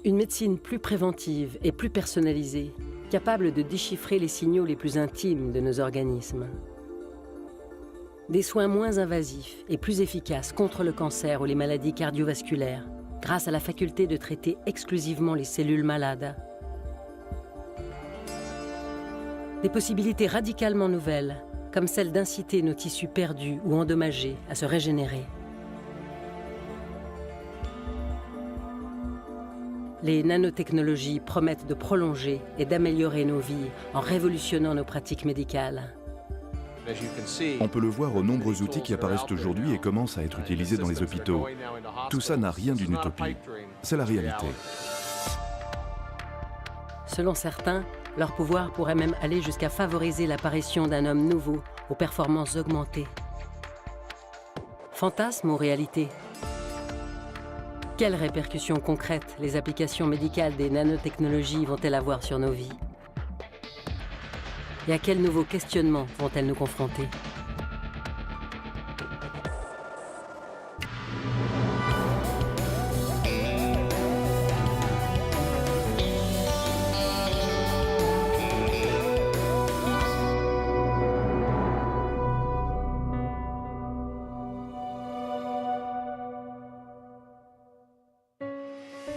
Une médecine plus préventive et plus personnalisée, capable de déchiffrer les signaux les plus intimes de nos organismes. Des soins moins invasifs et plus efficaces contre le cancer ou les maladies cardiovasculaires, grâce à la faculté de traiter exclusivement les cellules malades. Des possibilités radicalement nouvelles, comme celle d'inciter nos tissus perdus ou endommagés à se régénérer. Les nanotechnologies promettent de prolonger et d'améliorer nos vies en révolutionnant nos pratiques médicales. On peut le voir aux nombreux outils qui apparaissent aujourd'hui et commencent à être utilisés dans les hôpitaux. Tout ça n'a rien d'une utopie. C'est la réalité. Selon certains, leur pouvoir pourrait même aller jusqu'à favoriser l'apparition d'un homme nouveau aux performances augmentées. Fantasme ou réalité? Quelles répercussions concrètes les applications médicales des nanotechnologies vont-elles avoir sur nos vies? Et à quels nouveaux questionnements vont-elles nous confronter?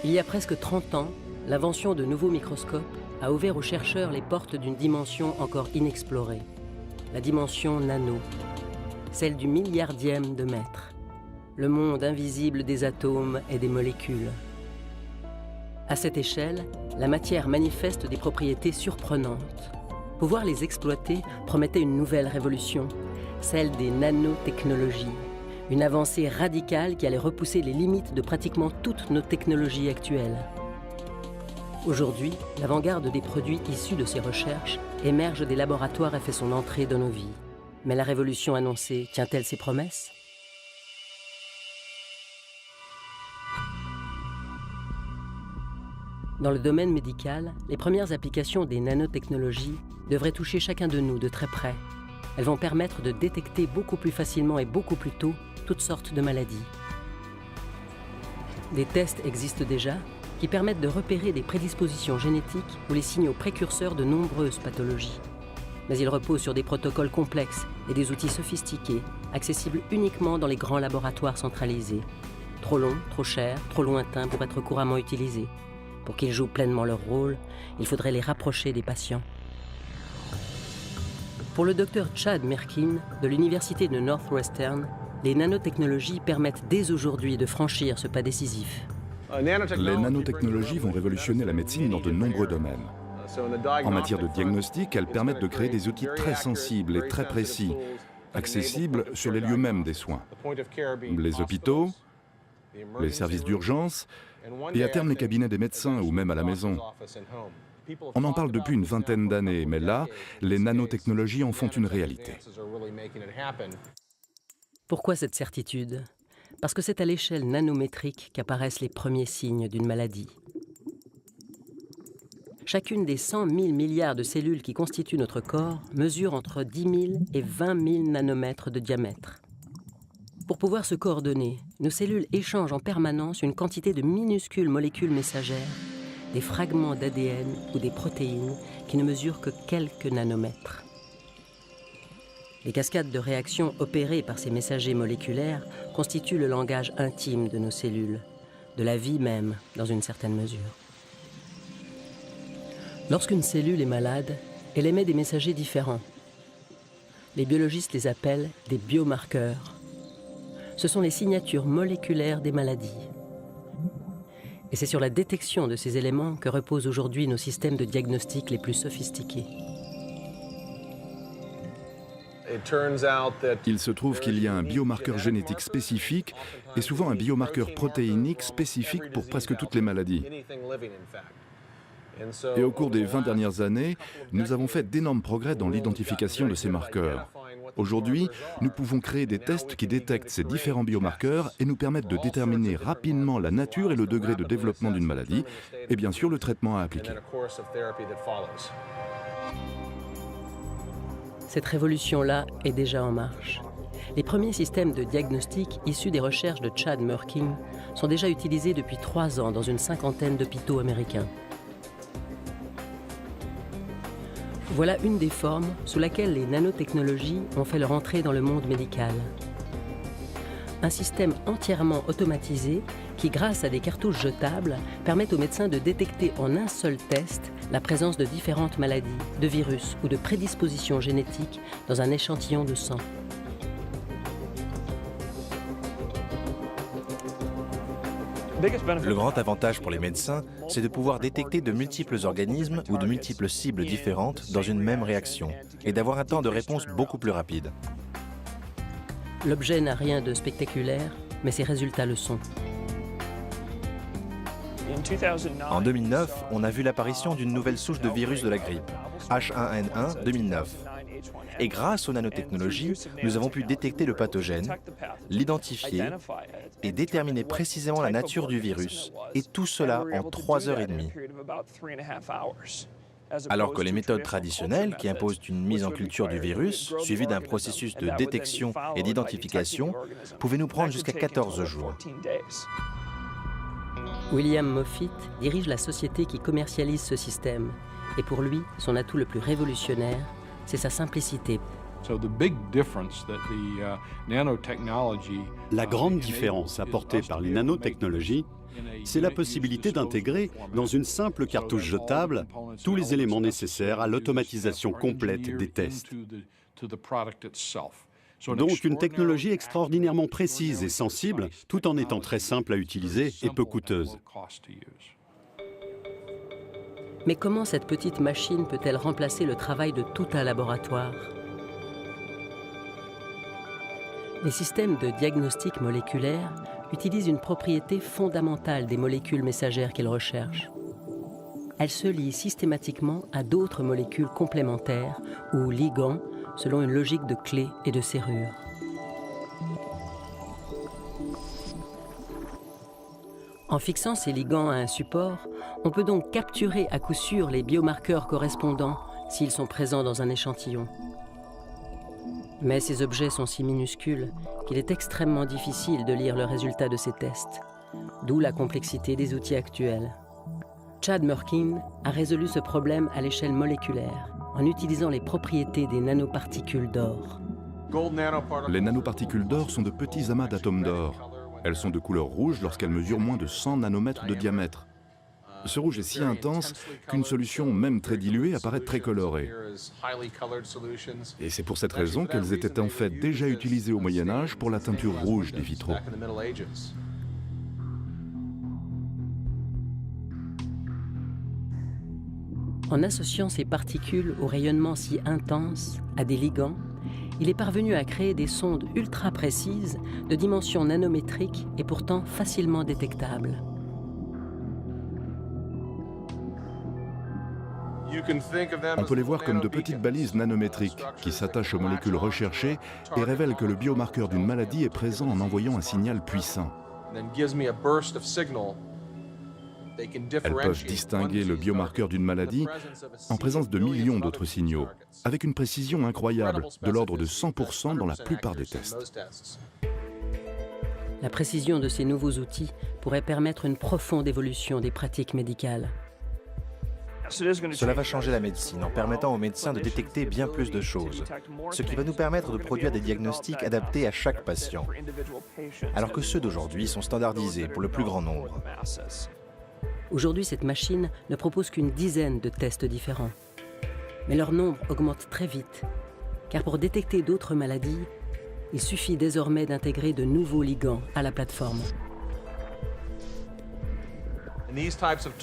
Il y a presque 30 ans, l'invention de nouveaux microscopes a ouvert aux chercheurs les portes d'une dimension encore inexplorée, la dimension nano, celle du milliardième de mètre, le monde invisible des atomes et des molécules. À cette échelle, la matière manifeste des propriétés surprenantes. Pouvoir les exploiter promettait une nouvelle révolution, celle des nanotechnologies. Une avancée radicale qui allait repousser les limites de pratiquement toutes nos technologies actuelles. Aujourd'hui, l'avant-garde des produits issus de ces recherches émerge des laboratoires et fait son entrée dans nos vies. Mais la révolution annoncée tient-elle ses promesses? Dans le domaine médical, les premières applications des nanotechnologies devraient toucher chacun de nous de très près. Elles vont permettre de détecter beaucoup plus facilement et beaucoup plus tôt toutes sortes de maladies. Des tests existent déjà qui permettent de repérer des prédispositions génétiques ou les signaux précurseurs de nombreuses pathologies. Mais ils reposent sur des protocoles complexes et des outils sophistiqués, accessibles uniquement dans les grands laboratoires centralisés. Trop longs, trop chers, trop lointains pour être couramment utilisés. Pour qu'ils jouent pleinement leur rôle, il faudrait les rapprocher des patients. Pour le docteur Chad Mirkin de l'université de Northwestern, les nanotechnologies permettent dès aujourd'hui de franchir ce pas décisif. Les nanotechnologies vont révolutionner la médecine dans de nombreux domaines. En matière de diagnostic, elles permettent de créer des outils très sensibles et très précis, accessibles sur les lieux mêmes des soins. Les hôpitaux, les services d'urgence et à terme les cabinets des médecins ou même à la maison. On en parle depuis une vingtaine d'années, mais là, les nanotechnologies en font une réalité. Pourquoi cette certitude? Parce que c'est à l'échelle nanométrique qu'apparaissent les premiers signes d'une maladie. Chacune des 100 000 milliards de cellules qui constituent notre corps mesure entre 10 000 et 20 000 nanomètres de diamètre. Pour pouvoir se coordonner, nos cellules échangent en permanence une quantité de minuscules molécules messagères, des fragments d'ADN ou des protéines qui ne mesurent que quelques nanomètres. Les cascades de réactions opérées par ces messagers moléculaires constituent le langage intime de nos cellules, de la vie même, dans une certaine mesure. Lorsqu'une cellule est malade, elle émet des messagers différents. Les biologistes les appellent des biomarqueurs. Ce sont les signatures moléculaires des maladies. Et c'est sur la détection de ces éléments que reposent aujourd'hui nos systèmes de diagnostic les plus sophistiqués. Il se trouve qu'il y a un biomarqueur génétique spécifique et souvent un biomarqueur protéinique spécifique pour presque toutes les maladies. Et au cours des 20 dernières années, nous avons fait d'énormes progrès dans l'identification de ces marqueurs. Aujourd'hui, nous pouvons créer des tests qui détectent ces différents biomarqueurs et nous permettent de déterminer rapidement la nature et le degré de développement d'une maladie et bien sûr le traitement à appliquer. Cette révolution-là est déjà en marche. Les premiers systèmes de diagnostic issus des recherches de Chad Merkin sont déjà utilisés depuis 3 ans dans une 50aine d'hôpitaux américains. Voilà une des formes sous laquelle les nanotechnologies ont fait leur entrée dans le monde médical. Un système entièrement automatisé qui, grâce à des cartouches jetables, permet aux médecins de détecter en un seul test la présence de différentes maladies, de virus ou de prédispositions génétiques dans un échantillon de sang. Le grand avantage pour les médecins, c'est de pouvoir détecter de multiples organismes ou de multiples cibles différentes dans une même réaction et d'avoir un temps de réponse beaucoup plus rapide. L'objet n'a rien de spectaculaire, mais ses résultats le sont. En 2009, on a vu l'apparition d'une nouvelle souche de virus de la grippe, H1N1 2009. Et grâce aux nanotechnologies, nous avons pu détecter le pathogène, l'identifier et déterminer précisément la nature du virus, et tout cela en 3 heures et demie. Alors que les méthodes traditionnelles, qui imposent une mise en culture du virus, suivie d'un processus de détection et d'identification, pouvaient nous prendre jusqu'à 14 jours. William Moffitt dirige la société qui commercialise ce système. Et pour lui, son atout le plus révolutionnaire, c'est sa simplicité. La grande différence apportée par les nanotechnologies, c'est la possibilité d'intégrer dans une simple cartouche jetable tous les éléments nécessaires à l'automatisation complète des tests. Donc une technologie extraordinairement précise et sensible, tout en étant très simple à utiliser et peu coûteuse. Mais comment cette petite machine peut-elle remplacer le travail de tout un laboratoire? Les systèmes de diagnostic moléculaire utilisent une propriété fondamentale des molécules messagères qu'ils recherchent. Elles se lient systématiquement à d'autres molécules complémentaires ou ligands selon une logique de clés et de serrures. En fixant ces ligands à un support, on peut donc capturer à coup sûr les biomarqueurs correspondants s'ils sont présents dans un échantillon. Mais ces objets sont si minuscules qu'il est extrêmement difficile de lire le résultat de ces tests, d'où la complexité des outils actuels. Chad Merkin a résolu ce problème à l'échelle moléculaire en utilisant les propriétés des nanoparticules d'or. Les nanoparticules d'or sont de petits amas d'atomes d'or. Elles sont de couleur rouge lorsqu'elles mesurent moins de 100 nanomètres de diamètre. Ce rouge est si intense qu'une solution, même très diluée, apparaît très colorée. Et c'est pour cette raison qu'elles étaient en fait déjà utilisées au Moyen-Âge pour la teinture rouge des vitraux. En associant ces particules au rayonnement si intense à des ligands, il est parvenu à créer des sondes ultra précises de dimensions nanométriques et pourtant facilement détectables. On peut les voir comme de petites balises nanométriques qui s'attachent aux molécules recherchées et révèlent que le biomarqueur d'une maladie est présent en envoyant un signal puissant. Elles peuvent distinguer le biomarqueur d'une maladie en présence de millions d'autres signaux, avec une précision incroyable, de l'ordre de 100% dans la plupart des tests. La précision de ces nouveaux outils pourrait permettre une profonde évolution des pratiques médicales. Cela va changer la médecine en permettant aux médecins de détecter bien plus de choses, ce qui va nous permettre de produire des diagnostics adaptés à chaque patient, alors que ceux d'aujourd'hui sont standardisés pour le plus grand nombre. Aujourd'hui, cette machine ne propose qu'une dizaine de tests différents. Mais leur nombre augmente très vite, car pour détecter d'autres maladies, il suffit désormais d'intégrer de nouveaux ligands à la plateforme.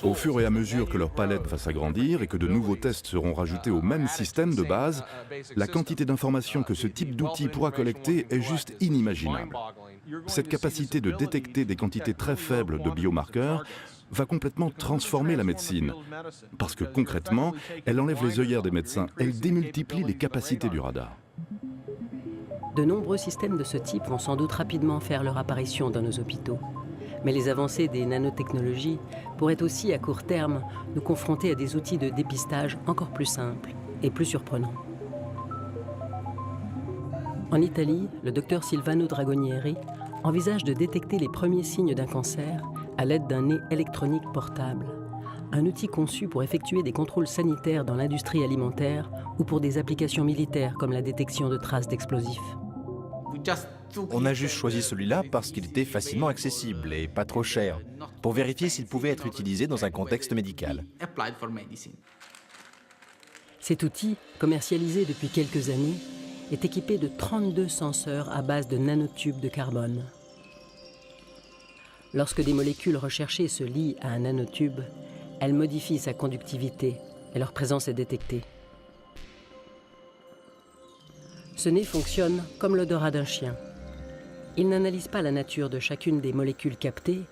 Au fur et à mesure que leur palette va s'agrandir et que de nouveaux tests seront rajoutés au même système de base, la quantité d'informations que ce type d'outil pourra collecter est juste inimaginable. Cette capacité de détecter des quantités très faibles de biomarqueurs va complètement transformer la médecine, parce que concrètement, elle enlève les œillères des médecins, elle démultiplie les capacités du radar. De nombreux systèmes de ce type vont sans doute rapidement faire leur apparition dans nos hôpitaux. Mais les avancées des nanotechnologies pourraient aussi, à court terme, nous confronter à des outils de dépistage encore plus simples et plus surprenants. En Italie, le docteur Silvano Dragonieri envisage de détecter les premiers signes d'un cancer à l'aide d'un nez électronique portable, un outil conçu pour effectuer des contrôles sanitaires dans l'industrie alimentaire ou pour des applications militaires comme la détection de traces d'explosifs. On a juste choisi celui-là parce qu'il était facilement accessible et pas trop cher, pour vérifier s'il pouvait être utilisé dans un contexte médical. Cet outil, commercialisé depuis quelques années, est équipé de 32 senseurs à base de nanotubes de carbone. Lorsque des molécules recherchées se lient à un nanotube, elles modifient sa conductivité et leur présence est détectée. Ce nez fonctionne comme l'odorat d'un chien. Il n'analyse pas la nature de chacune des molécules captées,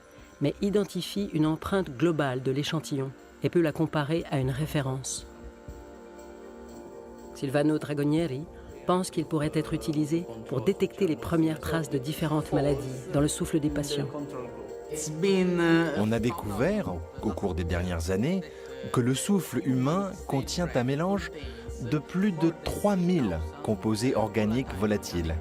mais identifie une empreinte globale de l'échantillon et peut la comparer à une référence. Silvano Dragonieri pense qu'il pourrait être utilisé pour détecter les premières traces de différentes maladies dans le souffle des patients. On a découvert, au cours des dernières années, que le souffle humain contient un mélange de plus de 3000 composés organiques volatiles.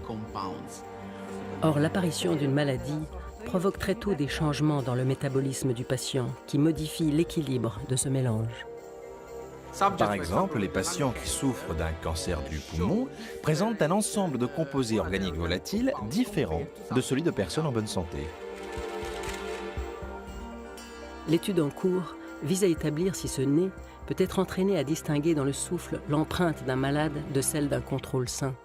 Or, l'apparition d'une maladie provoque très tôt des changements dans le métabolisme du patient qui modifient l'équilibre de ce mélange. Par exemple, les patients qui souffrent d'un cancer du poumon présentent un ensemble de composés organiques volatiles différents de celui de personnes en bonne santé. L'étude en cours vise à établir si ce nez peut être entraîné à distinguer dans le souffle l'empreinte d'un malade de celle d'un contrôle sain.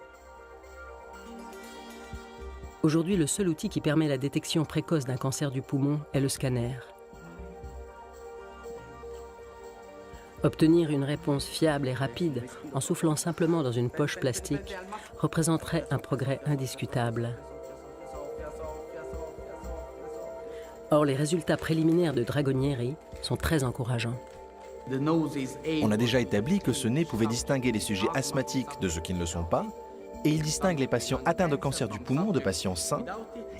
Aujourd'hui, le seul outil qui permet la détection précoce d'un cancer du poumon est le scanner. Obtenir une réponse fiable et rapide en soufflant simplement dans une poche plastique représenterait un progrès indiscutable. Or, les résultats préliminaires de Dragonieri sont très encourageants. On a déjà établi que ce nez pouvait distinguer les sujets asthmatiques de ceux qui ne le sont pas, et il distingue les patients atteints de cancer du poumon de patients sains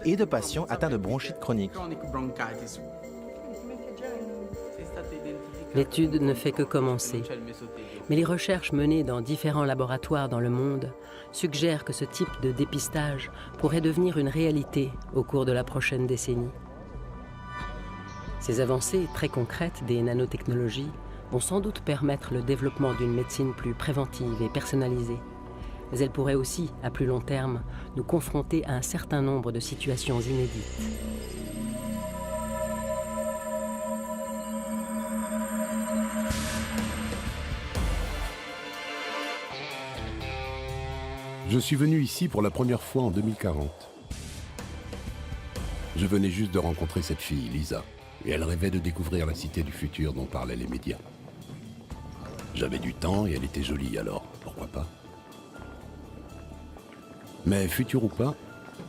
et de patients atteints de bronchite chronique. L'étude ne fait que commencer, mais les recherches menées dans différents laboratoires dans le monde suggèrent que ce type de dépistage pourrait devenir une réalité au cours de la prochaine décennie. Ces avancées très concrètes des nanotechnologies vont sans doute permettre le développement d'une médecine plus préventive et personnalisée, mais elles pourraient aussi, à plus long terme, nous confronter à un certain nombre de situations inédites. Je suis venu ici pour la première fois en 2040. Je venais juste de rencontrer cette fille, Lisa, et elle rêvait de découvrir la cité du futur dont parlaient les médias. J'avais du temps et elle était jolie, alors pourquoi pas? Mais futur ou pas,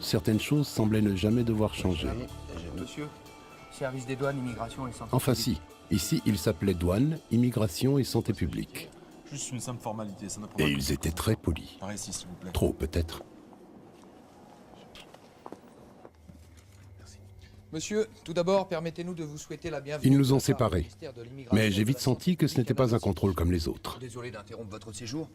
certaines choses semblaient ne jamais devoir changer. Monsieur, service des douanes, immigration et santé Enfin publique. si, ici il s'appelait douane, immigration et santé publique. Juste une simple formalité, ça n'a pas Et ils étaient très polis. Par ici, s'il vous plaît. Trop peut-être. Monsieur, tout d'abord, permettez-nous de vous souhaiter la bienvenue. Ils nous ont de la part du séparés. ministère de l'Immigration Mais et j'ai de vite la senti Santé que ce n'était publique pas un à contrôle Massy. comme les autres. Désolé d'interrompre votre séjour.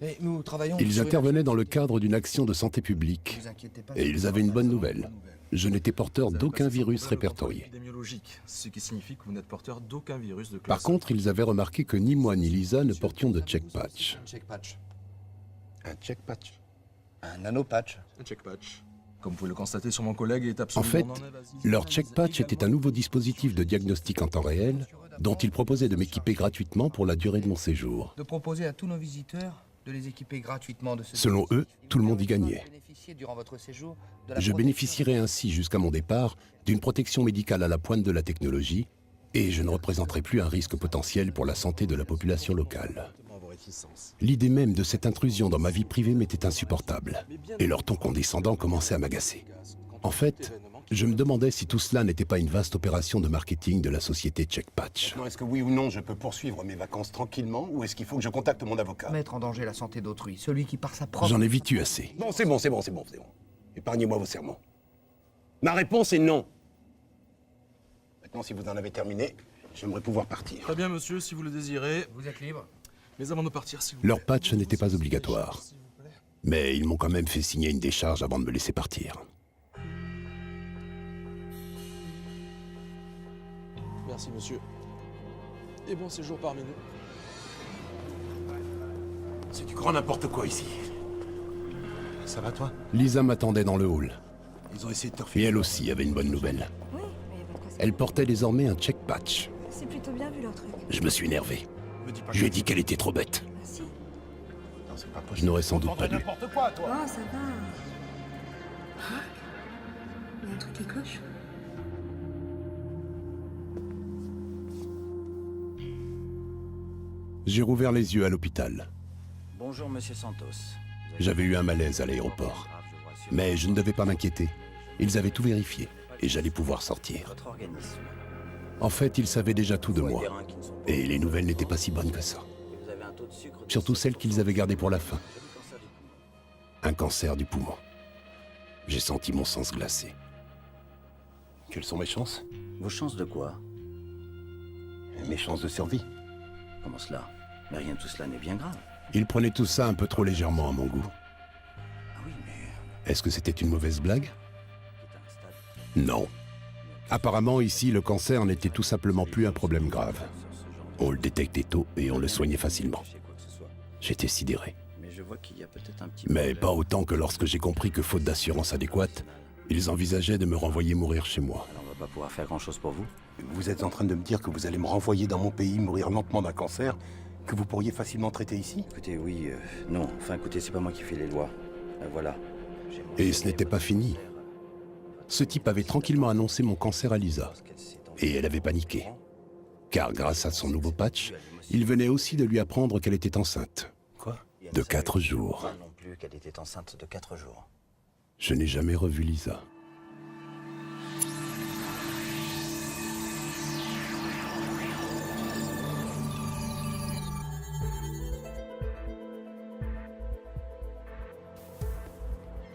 Et nous travaillons Ils sur une intervenaient action dans le de cadre d'une action de santé publique. Ne vous inquiétez pas, Et ils avaient une bonne nouvelle. Je n'étais porteur d'aucun virus répertorié. Épidémiologique, ce qui signifie que vous n'êtes porteur d'aucun virus de classe. Par contre, ils avaient remarqué que ni moi ni Lisa ne portions de check patch. Un check patch. Un check patch. Un nanopatch. Un check patch. Comme vous pouvez le constater sur mon collègue, il est En absolument fait, non invasif. leur check patch était un nouveau dispositif de diagnostic en temps réel dont ils proposaient de m'équiper gratuitement pour la durée de mon séjour. De proposer à tous nos visiteurs de les équiper gratuitement de ce Selon dispositif eux, tout le monde y qui permettra gagnait. de bénéficier durant votre séjour de la Je protection bénéficierais ainsi jusqu'à mon départ d'une protection médicale à la pointe de la technologie et je ne représenterai plus un risque potentiel pour la santé de la population locale. L'idée même de cette intrusion dans ma vie privée m'était insupportable et leur ton condescendant commençait à m'agacer. En fait, je me demandais si tout cela n'était pas une vaste opération de marketing de la société Checkpatch. Est-ce que oui ou non je peux poursuivre mes vacances tranquillement ou est-ce qu'il faut que je contacte mon avocat? mettre en danger la santé d'autrui, celui qui par sa propre... J'en ai vite eu assez. Bon, c'est bon. Épargnez-moi vos serments. Ma réponse est non. Maintenant, si vous en avez terminé, j'aimerais pouvoir partir. Très bien, monsieur, si vous le désirez. Vous êtes libre. Mais avant de partir, s'il vous plaît. Leur patch n'était pas obligatoire. Mais ils m'ont quand même fait signer une décharge avant de me laisser partir. Merci, monsieur. Et bon séjour parmi nous. C'est du grand n'importe quoi ici. Ça va, toi? Lisa m'attendait dans le hall. Ils ont essayé de te Et refiler. elle aussi avait une bonne nouvelle. Oui, mais votre cas, Elle portait désormais un check patch. c'est plutôt bien vu leur truc. Je me suis énervé. Me dis pas Je lui ai que- dit qu'elle était trop bête. Ah si. Non, c'est pas Je possible. n'aurais sans doute pas dû. N'importe quoi, toi. Oh, ça va. Quoi? Il y a un truc qui cloche. J'ai rouvert les yeux à l'hôpital. Bonjour, monsieur Santos. J'avais eu un malaise à l'aéroport. Mais je ne devais pas m'inquiéter. Ils avaient tout vérifié et j'allais pouvoir sortir. Votre organisme. En fait, ils savaient déjà tout de Foie et moi. des reins qui ne sont pas- Et les nouvelles n'étaient pas si bonnes que ça. Et vous avez un taux de sucre de Surtout celles qu'ils avaient gardées pour la fin. joli cancer du poumon. Un cancer du poumon. J'ai senti mon sang se glacer. Quelles sont mes chances? Vos chances de quoi? Mes chances de survie. Comment cela? Mais rien de tout cela n'est bien grave. Ils prenaient tout ça un peu trop légèrement à mon goût. Ah oui, mais... Est-ce que c'était une mauvaise blague? quitte à un stade- Non. Apparemment, ici, le cancer n'était tout simplement plus un problème grave. On le détectait tôt et on le soignait facilement. Quoi que ce soit. J'étais sidéré. Mais je vois qu'il y a peut-être un petit Mais problème. pas autant que lorsque j'ai compris que faute d'assurance adéquate, ils envisageaient de me renvoyer mourir chez moi. Alors on va pas pouvoir faire grand-chose pour vous. Vous êtes en train de me dire que vous allez me renvoyer dans mon pays mourir lentement d'un cancer que vous pourriez facilement traiter ici? Écoutez, oui, non. Enfin, écoutez, c'est pas moi qui fais les lois. Voilà. J'ai Et mentionné ce n'était pas votre fini. cancer. Ce type avait tranquillement annoncé mon cancer à Lisa. Et elle avait paniqué. Car grâce à son nouveau patch, il venait aussi de lui apprendre qu'elle était enceinte. Quoi? De 4 jours. Pas non plus qu'elle était enceinte de 4 jours. Je n'ai jamais revu Lisa.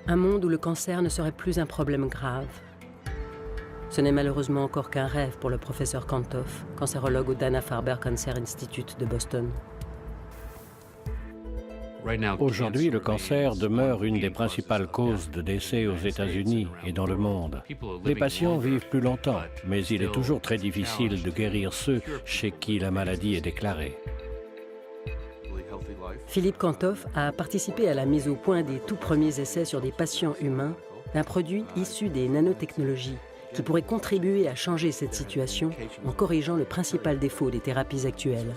Un monde où le cancer ne serait plus un problème grave. Ce n'est malheureusement encore qu'un rêve pour le professeur Kantoff, cancérologue au Dana-Farber Cancer Institute de Boston. Aujourd'hui, le cancer demeure une des principales causes de décès aux États-Unis et dans le monde. Les patients vivent plus longtemps, mais il est toujours très difficile de guérir ceux chez qui la maladie est déclarée. Philippe Kantoff a participé à la mise au point des tout premiers essais sur des patients humains d'un produit issu des nanotechnologies qui pourrait contribuer à changer cette situation en corrigeant le principal défaut des thérapies actuelles.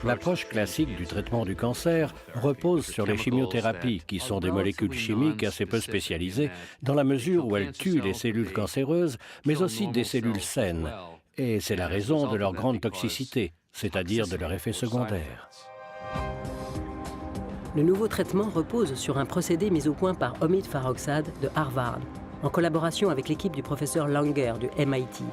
L'approche classique du traitement du cancer repose sur les chimiothérapies, qui sont des molécules chimiques assez peu spécialisées, dans la mesure où elles tuent les cellules cancéreuses, mais aussi des cellules saines. Et c'est la raison de leur grande toxicité, c'est-à-dire de leur effet secondaire. Le nouveau traitement repose sur un procédé mis au point par Omid Farokhzad de Harvard, en collaboration avec l'équipe du professeur Langer du MIT.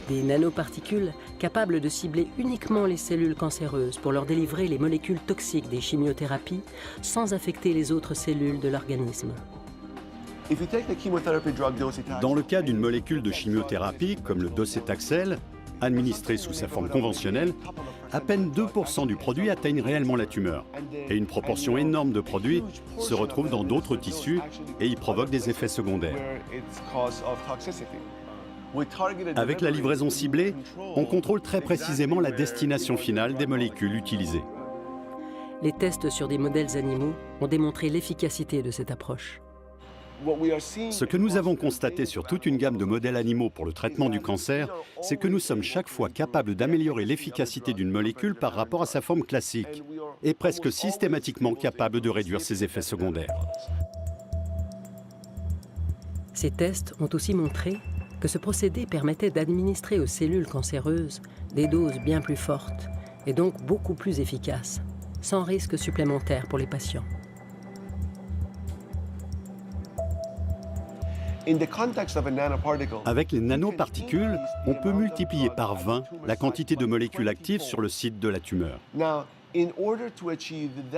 Des nanoparticules capables de cibler uniquement les cellules cancéreuses pour leur délivrer les molécules toxiques des chimiothérapies sans affecter les autres cellules de l'organisme. Dans le cas d'une molécule de chimiothérapie, comme le docétaxel, administrée sous sa forme conventionnelle, à peine 2% du produit atteignent réellement la tumeur. Et une proportion énorme de produits se retrouve dans d'autres tissus et y provoque des effets secondaires. Avec la livraison ciblée, on contrôle très précisément la destination finale des molécules utilisées. Les tests sur des modèles animaux ont démontré l'efficacité de cette approche. Ce que nous avons constaté sur toute une gamme de modèles animaux pour le traitement du cancer, c'est que nous sommes chaque fois capables d'améliorer l'efficacité d'une molécule par rapport à sa forme classique, et presque systématiquement capables de réduire ses effets secondaires. Ces tests ont aussi montré que ce procédé permettait d'administrer aux cellules cancéreuses des doses bien plus fortes et donc beaucoup plus efficaces, sans risque supplémentaire pour les patients. Avec les nanoparticules, on peut multiplier par 20 la quantité de molécules actives sur le site de la tumeur.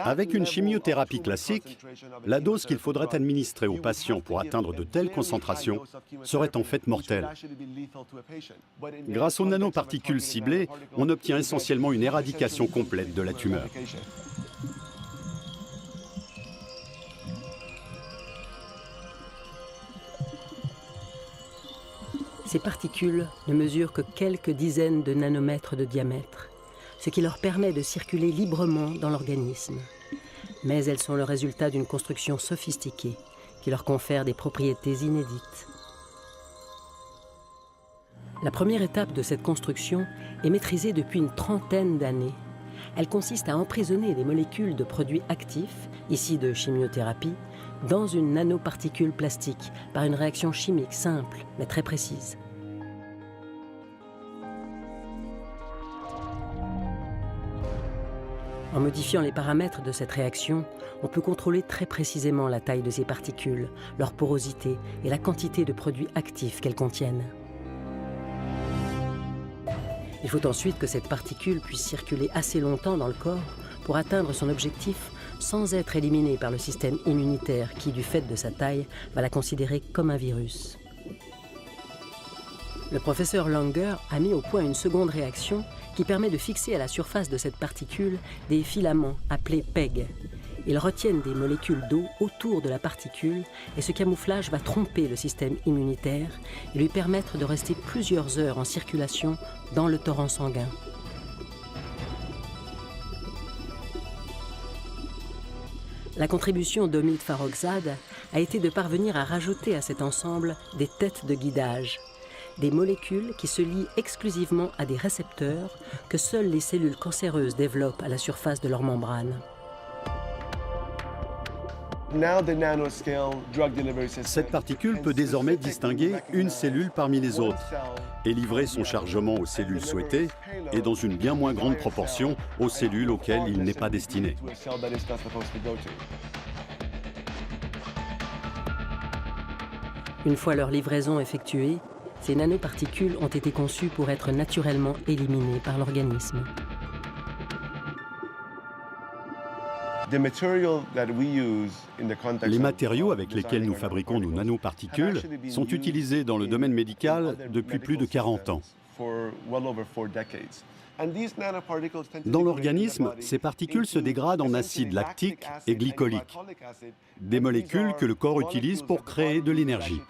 Avec une chimiothérapie classique, la dose qu'il faudrait administrer aux patients pour atteindre de telles concentrations serait en fait mortelle. Grâce aux nanoparticules ciblées, on obtient essentiellement une éradication complète de la tumeur. ces particules ne mesurent que quelques dizaines de nanomètres de diamètre, ce qui leur permet de circuler librement dans l'organisme. Mais elles sont le résultat d'une construction sophistiquée qui leur confère des propriétés inédites. La première étape de cette construction est maîtrisée depuis une trentaine d'années. Elle consiste à emprisonner les molécules de produits actifs, ici de chimiothérapie, dans une nanoparticule plastique par une réaction chimique simple mais très précise. En modifiant les paramètres de cette réaction, on peut contrôler très précisément la taille de ces particules, leur porosité et la quantité de produits actifs qu'elles contiennent. Il faut ensuite que cette particule puisse circuler assez longtemps dans le corps pour atteindre son objectif sans être éliminée par le système immunitaire qui, du fait de sa taille, va la considérer comme un virus. Le professeur Langer a mis au point une seconde réaction qui permet de fixer à la surface de cette particule des filaments appelés PEG. Ils retiennent des molécules d'eau autour de la particule et ce camouflage va tromper le système immunitaire et lui permettre de rester plusieurs heures en circulation dans le torrent sanguin. La contribution d'Omid Farokhzad a été de parvenir à rajouter à cet ensemble des têtes de guidage, des molécules qui se lient exclusivement à des récepteurs que seules les cellules cancéreuses développent à la surface de leur membrane. Cette particule peut désormais distinguer une cellule parmi les autres et livrer son chargement aux cellules souhaitées et dans une bien moins grande proportion aux cellules auxquelles il n'est pas destiné. Une fois leur livraison effectuée, ces nanoparticules ont été conçues pour être naturellement éliminées par l'organisme. Les matériaux avec lesquels nous fabriquons nos nanoparticules sont utilisés dans le domaine médical depuis plus de 40 ans. Dans l'organisme, ces particules se dégradent en acide lactique et glycolique, des molécules que le corps utilise pour créer de l'énergie.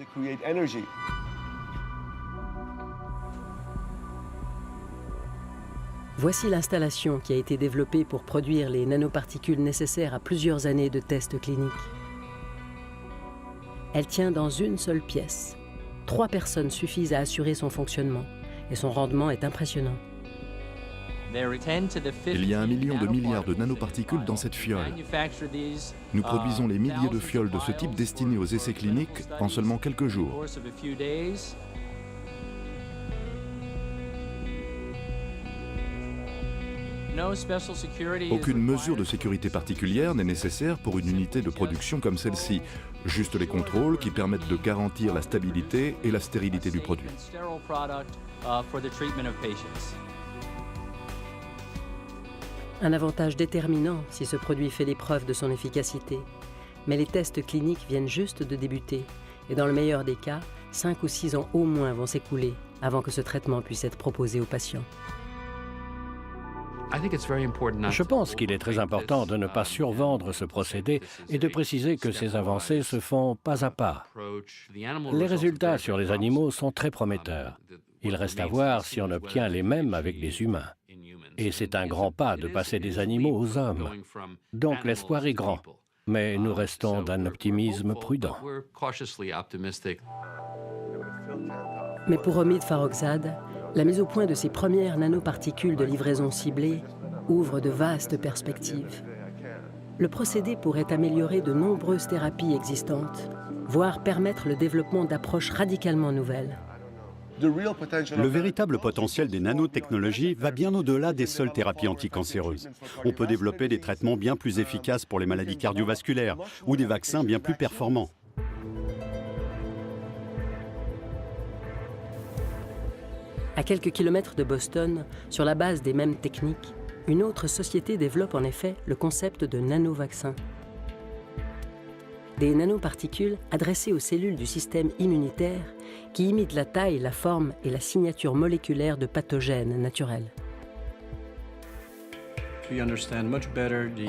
Voici l'installation qui a été développée pour produire les nanoparticules nécessaires à plusieurs années de tests cliniques. Elle tient dans une seule pièce. 3 personnes suffisent à assurer son fonctionnement et son rendement est impressionnant. Il y a 1 million de milliards de nanoparticules dans cette fiole. Nous produisons les milliers de fioles de ce type destinées aux essais cliniques en seulement quelques jours. Aucune mesure de sécurité particulière n'est nécessaire pour une unité de production comme celle-ci. Juste les contrôles qui permettent de garantir la stabilité et la stérilité du produit. Un avantage déterminant si ce produit fait l'épreuve de son efficacité. Mais les tests cliniques viennent juste de débuter. Et dans le meilleur des cas, 5 ou 6 ans au moins vont s'écouler avant que ce traitement puisse être proposé aux patients. Je pense qu'il est très important de ne pas survendre ce procédé et de préciser que ces avancées se font pas à pas. Les résultats sur les animaux sont très prometteurs. Il reste à voir si on obtient les mêmes avec les humains. Et c'est un grand pas de passer des animaux aux hommes. Donc l'espoir est grand, mais nous restons d'un optimisme prudent. Mais pour Omid Farokhzad, la mise au point de ces premières nanoparticules de livraison ciblée ouvre de vastes perspectives. Le procédé pourrait améliorer de nombreuses thérapies existantes, voire permettre le développement d'approches radicalement nouvelles. Le véritable potentiel des nanotechnologies va bien au-delà des seules thérapies anticancéreuses. On peut développer des traitements bien plus efficaces pour les maladies cardiovasculaires ou des vaccins bien plus performants. À quelques kilomètres de Boston, sur la base des mêmes techniques, une autre société développe en effet le concept de nanovaccin. Des nanoparticules adressées aux cellules du système immunitaire qui imitent la taille, la forme et la signature moléculaire de pathogènes naturels.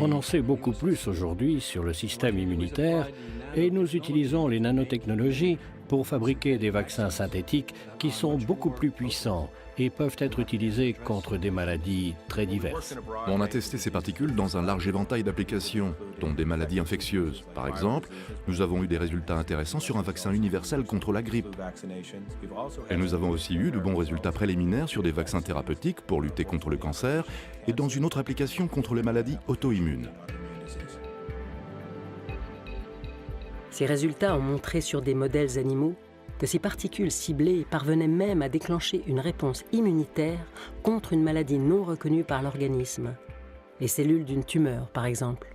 On en sait beaucoup plus aujourd'hui sur le système immunitaire et nous utilisons les nanotechnologies pour fabriquer des vaccins synthétiques qui sont beaucoup plus puissants et peuvent être utilisés contre des maladies très diverses. On a testé ces particules dans un large éventail d'applications, dont des maladies infectieuses. Par exemple, nous avons eu des résultats intéressants sur un vaccin universel contre la grippe. Et nous avons aussi eu de bons résultats préliminaires sur des vaccins thérapeutiques pour lutter contre le cancer et dans une autre application contre les maladies auto-immunes. Ces résultats ont montré sur des modèles animaux que ces particules ciblées parvenaient même à déclencher une réponse immunitaire contre une maladie non reconnue par l'organisme. Les cellules d'une tumeur, par exemple.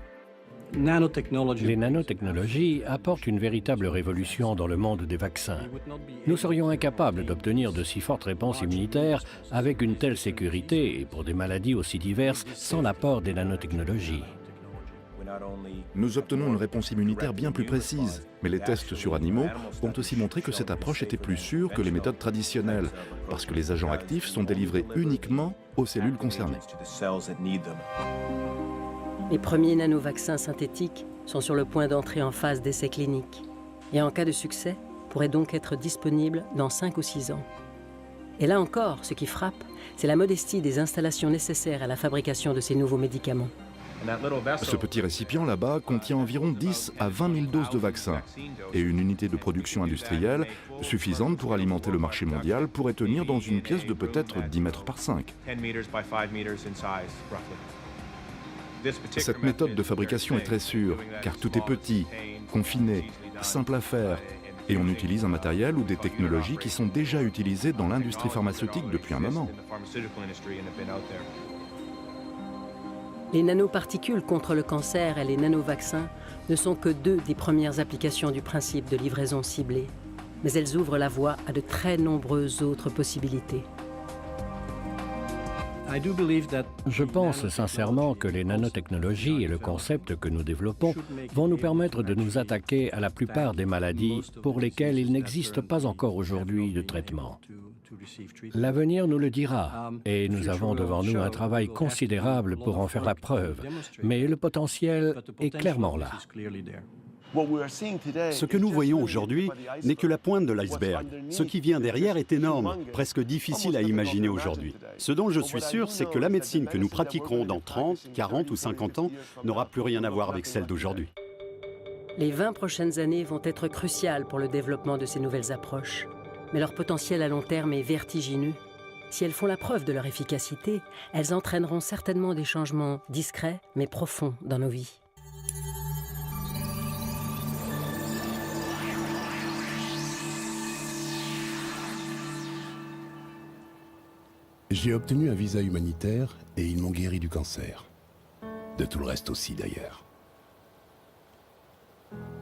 Les nanotechnologies apportent une véritable révolution dans le monde des vaccins. Nous serions incapables d'obtenir de si fortes réponses immunitaires avec une telle sécurité et pour des maladies aussi diverses sans l'apport des nanotechnologies. Nous obtenons une réponse immunitaire bien plus précise, mais les tests sur animaux ont aussi montré que cette approche était plus sûre que les méthodes traditionnelles, parce que les agents actifs sont délivrés uniquement aux cellules concernées. Les premiers nanovaccins synthétiques sont sur le point d'entrer en phase d'essai clinique et en cas de succès, pourraient donc être disponibles dans 5 ou 6 ans. Et là encore, ce qui frappe, c'est la modestie des installations nécessaires à la fabrication de ces nouveaux médicaments. Ce petit récipient là-bas contient environ 10 à 20 000 doses de vaccins et une unité de production industrielle suffisante pour alimenter le marché mondial pourrait tenir dans une pièce de peut-être 10 mètres par 5. Cette méthode de fabrication est très sûre car tout est petit, confiné, simple à faire et on utilise un matériel ou des technologies qui sont déjà utilisées dans l'industrie pharmaceutique depuis un moment. Les nanoparticules contre le cancer et les nanovaccins ne sont que 2 des premières applications du principe de livraison ciblée, mais elles ouvrent la voie à de très nombreuses autres possibilités. Je pense sincèrement que les nanotechnologies et le concept que nous développons vont nous permettre de nous attaquer à la plupart des maladies pour lesquelles il n'existe pas encore aujourd'hui de traitement. L'avenir nous le dira, et nous avons devant nous un travail considérable pour en faire la preuve, mais le potentiel est clairement là. Ce que nous voyons aujourd'hui n'est que la pointe de l'iceberg. Ce qui vient derrière est énorme, presque difficile à imaginer aujourd'hui. Ce dont je suis sûr, c'est que la médecine que nous pratiquerons dans 30, 40 ou 50 ans n'aura plus rien à voir avec celle d'aujourd'hui. Les 20 prochaines années vont être cruciales pour le développement de ces nouvelles approches. Mais leur potentiel à long terme est vertigineux. Si elles font la preuve de leur efficacité, elles entraîneront certainement des changements discrets mais profonds dans nos vies. J'ai obtenu un visa humanitaire et ils m'ont guéri du cancer. De tout le reste aussi d'ailleurs.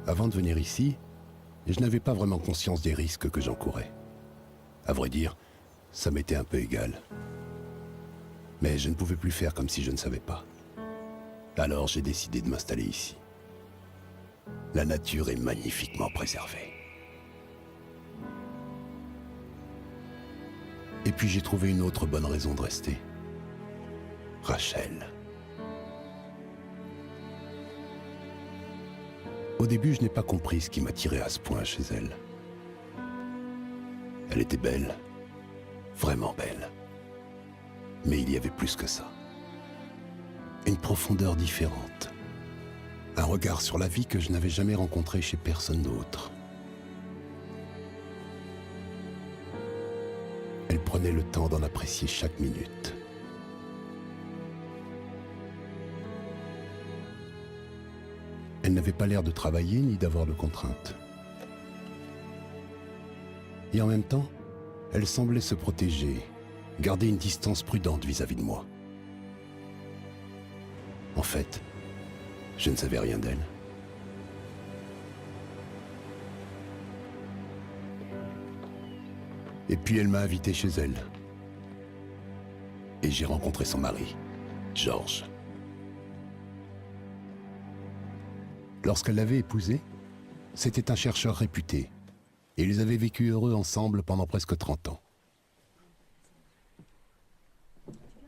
Avant de venir ici, je n'avais pas vraiment conscience des risques que j'encourais. À vrai dire, ça m'était un peu égal. Mais je ne pouvais plus faire comme si je ne savais pas. Alors j'ai décidé de m'installer ici. La nature est magnifiquement préservée. Et puis j'ai trouvé une autre bonne raison de rester. Rachel. Au début, je n'ai pas compris ce qui m'attirait à ce point chez elle. Elle était belle, vraiment belle. Mais il y avait plus que ça. Une profondeur différente. Un regard sur la vie que je n'avais jamais rencontré chez personne d'autre. Elle prenait le temps d'en apprécier chaque minute. Elle n'avait pas l'air de travailler ni d'avoir de contraintes. Et en même temps, elle semblait se protéger, garder une distance prudente vis-à-vis de moi. En fait, je ne savais rien d'elle. Et puis elle m'a invité chez elle. Et j'ai rencontré son mari, George. Lorsqu'elle l'avait épousé, c'était un chercheur réputé. Et ils avaient vécu heureux ensemble pendant presque 30 ans.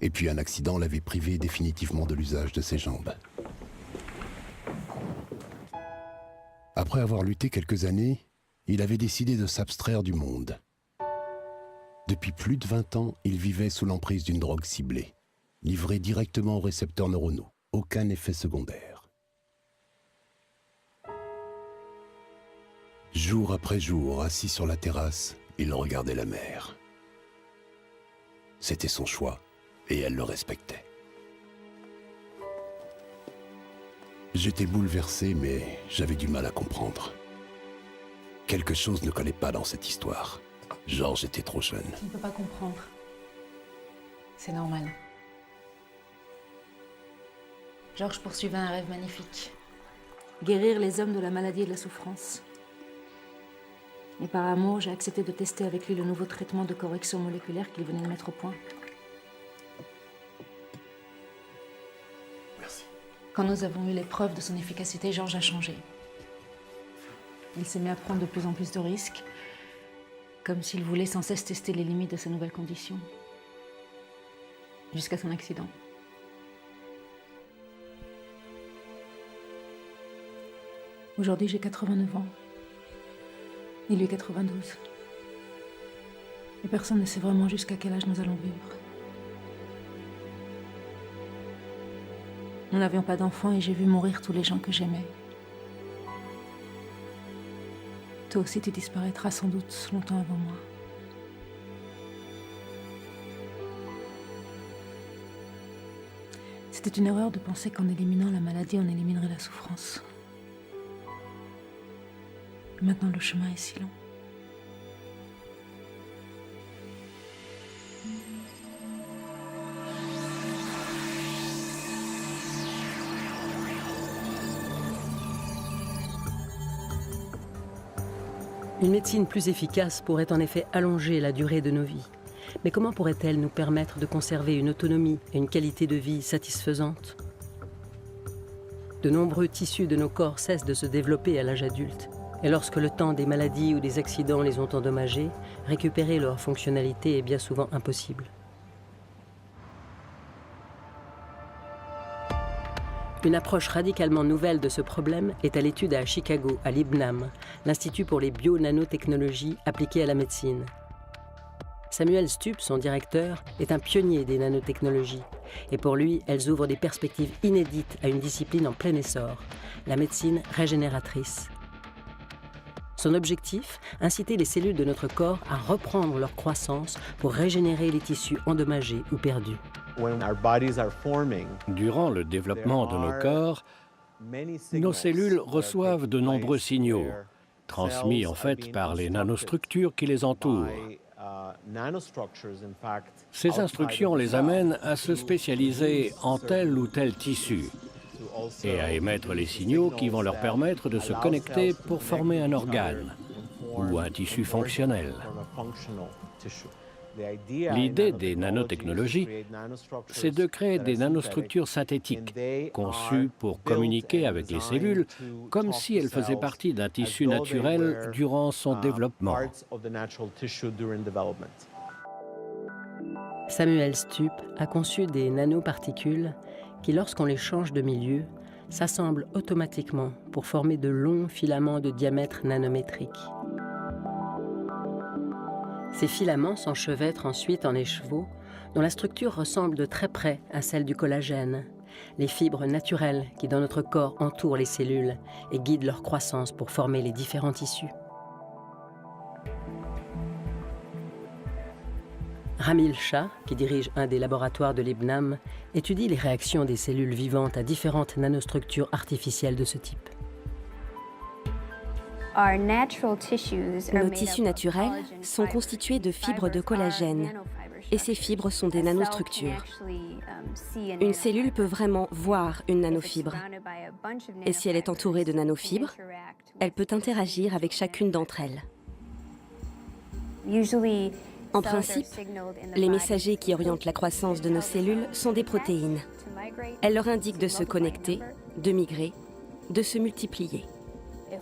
Et puis un accident l'avait privé définitivement de l'usage de ses jambes. Après avoir lutté quelques années, il avait décidé de s'abstraire du monde. Depuis plus de 20 ans, il vivait sous l'emprise d'une drogue ciblée, livrée directement aux récepteurs neuronaux. Aucun effet secondaire. Jour après jour, assis sur la terrasse, il regardait la mer. C'était son choix, et elle le respectait. J'étais bouleversé, mais j'avais du mal à comprendre. Quelque chose ne collait pas dans cette histoire. Georges était trop jeune. Tu ne peux pas comprendre. C'est normal. Georges poursuivait un rêve magnifique. Guérir les hommes de la maladie et de la souffrance. Et par amour, j'ai accepté de tester avec lui le nouveau traitement de correction moléculaire qu'il venait de mettre au point. Merci. Quand nous avons eu les preuves de son efficacité, Georges a changé. Il s'est mis à prendre de plus en plus de risques, comme s'il voulait sans cesse tester les limites de sa nouvelle condition. Jusqu'à son accident. Aujourd'hui, j'ai 89 ans. Et lui 92. Et personne ne sait vraiment jusqu'à quel âge nous allons vivre. Nous n'avions pas d'enfants et j'ai vu mourir tous les gens que j'aimais. Toi aussi, tu disparaîtras sans doute longtemps avant moi. C'était une erreur de penser qu'en éliminant la maladie, on éliminerait la souffrance. Maintenant, le chemin est si long. Une médecine plus efficace pourrait en effet allonger la durée de nos vies. Mais comment pourrait-elle nous permettre de conserver une autonomie et une qualité de vie satisfaisante ? De nombreux tissus de nos corps cessent de se développer à l'âge adulte. Et lorsque le temps des maladies ou des accidents les ont endommagés, récupérer leur fonctionnalité est bien souvent impossible. Une approche radicalement nouvelle de ce problème est à l'étude à Chicago, à l'IBNAM, l'Institut pour les bio-nanotechnologies appliquées à la médecine. Samuel Stupp, son directeur, est un pionnier des nanotechnologies. Et pour lui, elles ouvrent des perspectives inédites à une discipline en plein essor, la médecine régénératrice. Son objectif, inciter les cellules de notre corps à reprendre leur croissance pour régénérer les tissus endommagés ou perdus. Durant le développement de nos corps, nos cellules reçoivent de nombreux signaux, transmis en fait par les nanostructures qui les entourent. Ces instructions les amènent à se spécialiser en tel ou tel tissu et à émettre les signaux qui vont leur permettre de se connecter pour former un organe ou un tissu fonctionnel. L'idée des nanotechnologies, c'est de créer des nanostructures synthétiques, conçues pour communiquer avec les cellules comme si elles faisaient partie d'un tissu naturel durant son développement. Samuel Stupp a conçu des nanoparticules qui, lorsqu'on les change de milieu, s'assemblent automatiquement pour former de longs filaments de diamètre nanométrique. Ces filaments s'enchevêtrent ensuite en écheveaux dont la structure ressemble de très près à celle du collagène, les fibres naturelles qui dans notre corps entourent les cellules et guident leur croissance pour former les différents tissus. Ramil Shah, qui dirige un des laboratoires de l'IBNAM, étudie les réactions des cellules vivantes à différentes nanostructures artificielles de ce type. Nos tissus naturels sont constitués de fibres de collagène et ces fibres sont des nanostructures. Une cellule peut vraiment voir une nanofibre et si elle est entourée de nanofibres, elle peut interagir avec chacune d'entre elles. En principe, les messagers qui orientent la croissance de nos cellules sont des protéines. Elles leur indiquent de se connecter, de migrer, de se multiplier.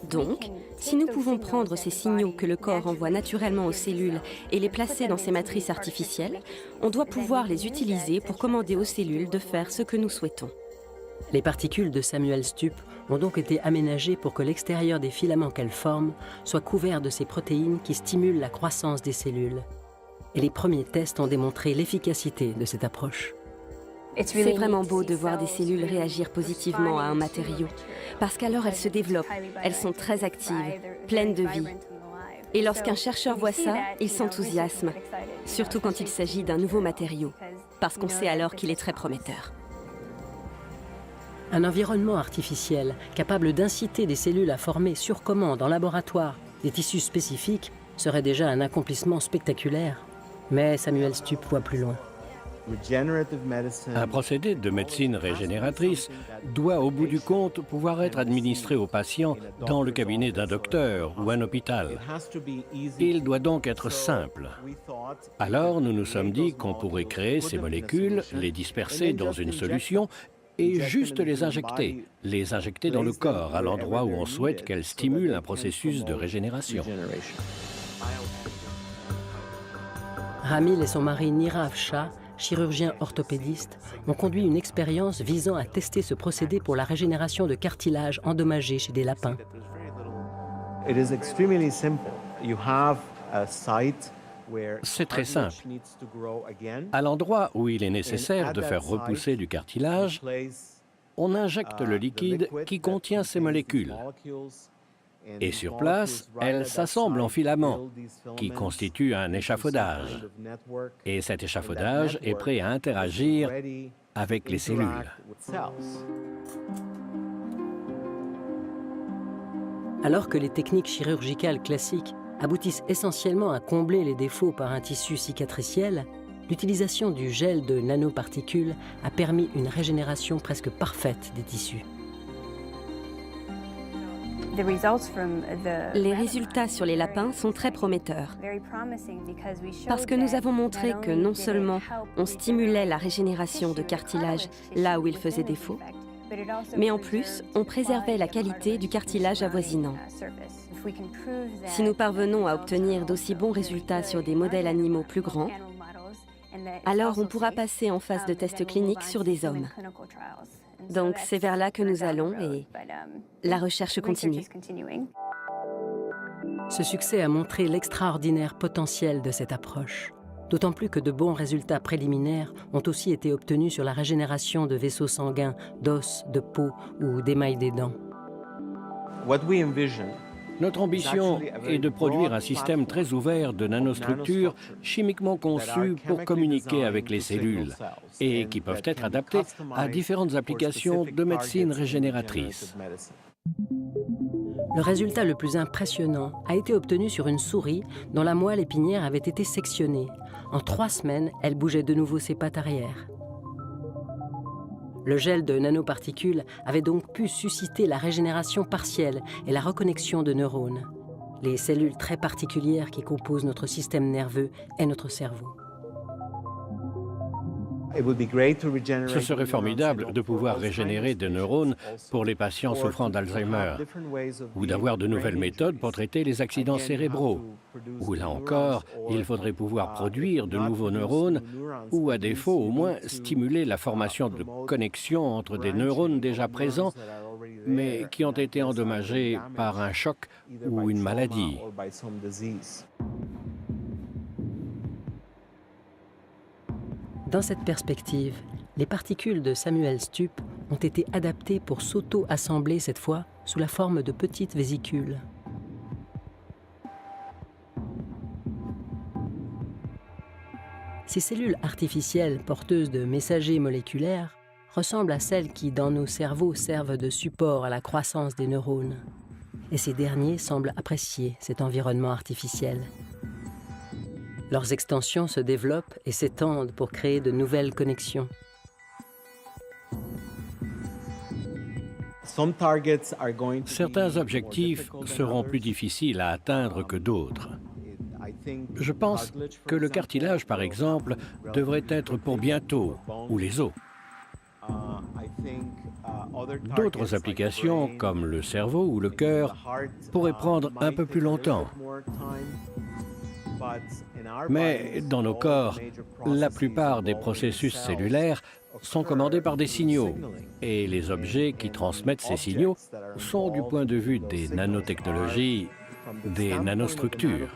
Donc, si nous pouvons prendre ces signaux que le corps envoie naturellement aux cellules et les placer dans ces matrices artificielles, on doit pouvoir les utiliser pour commander aux cellules de faire ce que nous souhaitons. Les particules de Samuel Stup ont donc été aménagées pour que l'extérieur des filaments qu'elles forment soit couvert de ces protéines qui stimulent la croissance des cellules. Et les premiers tests ont démontré l'efficacité de cette approche. C'est vraiment beau de voir des cellules réagir positivement à un matériau, parce qu'alors elles se développent, elles sont très actives, pleines de vie. Et lorsqu'un chercheur voit ça, il s'enthousiasme, surtout quand il s'agit d'un nouveau matériau, parce qu'on sait alors qu'il est très prometteur. Un environnement artificiel capable d'inciter des cellules à former sur commande en laboratoire des tissus spécifiques serait déjà un accomplissement spectaculaire. Mais Samuel Stup voit plus loin. Un procédé de médecine régénératrice doit, au bout du compte, pouvoir être administré aux patients dans le cabinet d'un docteur ou un hôpital. Il doit donc être simple. Alors, nous nous sommes dit qu'on pourrait créer ces molécules, les disperser dans une solution et juste les injecter dans le corps, à l'endroit où on souhaite qu'elles stimulent un processus de régénération. Ramil et son mari Nirav Shah, chirurgiens orthopédistes, ont conduit une expérience visant à tester ce procédé pour la régénération de cartilage endommagé chez des lapins. C'est très simple. À l'endroit où il est nécessaire de faire repousser du cartilage, on injecte le liquide qui contient ces molécules. Et sur place, elles s'assemblent en filaments, qui constituent un échafaudage. Et cet échafaudage est prêt à interagir avec les cellules. Alors que les techniques chirurgicales classiques aboutissent essentiellement à combler les défauts par un tissu cicatriciel, l'utilisation du gel de nanoparticules a permis une régénération presque parfaite des tissus. Les résultats sur les lapins sont très prometteurs, parce que nous avons montré que non seulement on stimulait la régénération de cartilage là où il faisait défaut, mais en plus, on préservait la qualité du cartilage avoisinant. Si nous parvenons à obtenir d'aussi bons résultats sur des modèles animaux plus grands, alors on pourra passer en phase de tests cliniques sur des hommes. Donc c'est vers là que nous allons et la recherche continue. Ce succès a montré l'extraordinaire potentiel de cette approche, d'autant plus que de bons résultats préliminaires ont aussi été obtenus sur la régénération de vaisseaux sanguins, d'os, de peau ou d'émail des dents. Notre ambition est de produire un système très ouvert de nanostructures chimiquement conçues pour communiquer avec les cellules et qui peuvent être adaptées à différentes applications de médecine régénératrice. Le résultat le plus impressionnant a été obtenu sur une souris dont la moelle épinière avait été sectionnée. En 3 semaines, elle bougeait de nouveau ses pattes arrière. Le gel de nanoparticules avait donc pu susciter la régénération partielle et la reconnexion de neurones, les cellules très particulières qui composent notre système nerveux et notre cerveau. Ce serait formidable de pouvoir régénérer des neurones pour les patients souffrant d'Alzheimer, ou d'avoir de nouvelles méthodes pour traiter les accidents cérébraux, ou là encore, il faudrait pouvoir produire de nouveaux neurones, ou à défaut au moins stimuler la formation de connexions entre des neurones déjà présents, mais qui ont été endommagés par un choc ou une maladie. Dans cette perspective, les particules de Samuel Stup ont été adaptées pour s'auto-assembler cette fois sous la forme de petites vésicules. Ces cellules artificielles porteuses de messagers moléculaires ressemblent à celles qui, dans nos cerveaux, servent de support à la croissance des neurones. Et ces derniers semblent apprécier cet environnement artificiel. Leurs extensions se développent et s'étendent pour créer de nouvelles connexions. Certains objectifs seront plus difficiles à atteindre que d'autres. Je pense que le cartilage, par exemple, devrait être pour bientôt, ou les os. D'autres applications, comme le cerveau ou le cœur, pourraient prendre un peu plus longtemps. Mais dans nos corps, la plupart des processus cellulaires sont commandés par des signaux. Et les objets qui transmettent ces signaux sont, du point de vue des nanotechnologies, des nanostructures.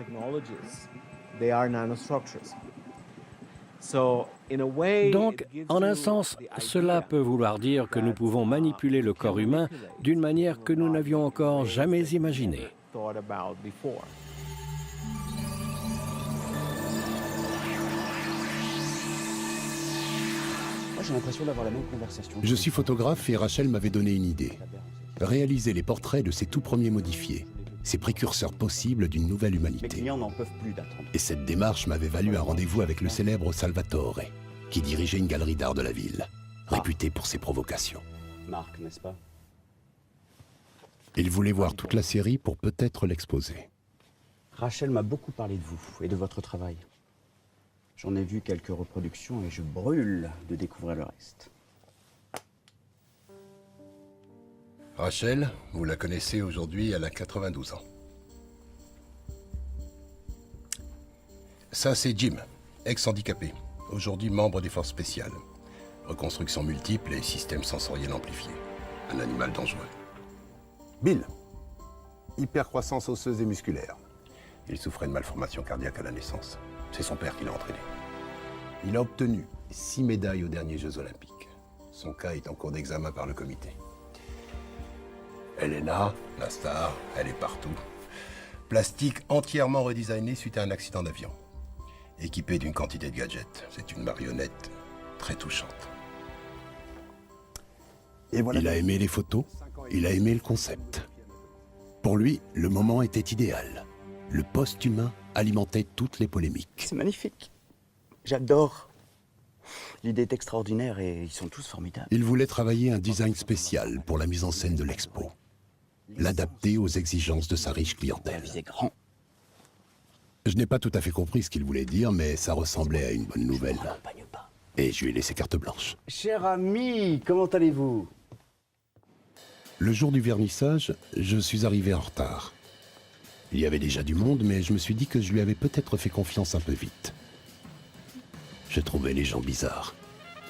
Donc, en un sens, cela peut vouloir dire que nous pouvons manipuler le corps humain d'une manière que nous n'avions encore jamais imaginée. J'ai l'impression d'avoir la même conversation. Je suis photographe et Rachel m'avait donné une idée. Réaliser les portraits de ces tout premiers modifiés, ces précurseurs possibles d'une nouvelle humanité. Les clients n'en peuvent plus d'attendre. Et cette démarche m'avait valu un rendez-vous avec le célèbre Salvatore, qui dirigeait une galerie d'art de la ville, réputée pour ses provocations. Marc, n'est-ce pas? Il voulait voir toute la série pour peut-être l'exposer. Rachel m'a beaucoup parlé de vous et de votre travail. J'en ai vu quelques reproductions et je brûle de découvrir le reste. Rachel, vous la connaissez aujourd'hui, elle a 92 ans. Ça, c'est Jim, ex-handicapé, aujourd'hui membre des forces spéciales. Reconstruction multiple et système sensoriel amplifié. Un animal dangereux. Bill, hypercroissance osseuse et musculaire. Il souffrait de malformation cardiaque à la naissance. C'est son père qui l'a entraîné. Il a obtenu 6 médailles aux derniers Jeux Olympiques. Son cas est en cours d'examen par le comité. Elena, la star, elle est partout. Plastique entièrement redesigné suite à un accident d'avion. Équipée d'une quantité de gadgets. C'est une marionnette très touchante. Et voilà. Il a aimé les photos, il a aimé le concept. Pour lui, le moment était idéal. Le post-humain alimentait toutes les polémiques. C'est magnifique. J'adore. L'idée est extraordinaire et ils sont tous formidables. Il voulait travailler un design spécial pour la mise en scène de l'expo. L'adapter aux exigences de sa riche clientèle. C'est grand. Je n'ai pas tout à fait compris ce qu'il voulait dire, mais ça ressemblait à une bonne nouvelle. Et je lui ai laissé carte blanche. Cher ami, comment allez-vous? Le jour du vernissage, je suis arrivé en retard. Il y avait déjà du monde, mais je me suis dit que je lui avais peut-être fait confiance un peu vite. Je trouvais les gens bizarres.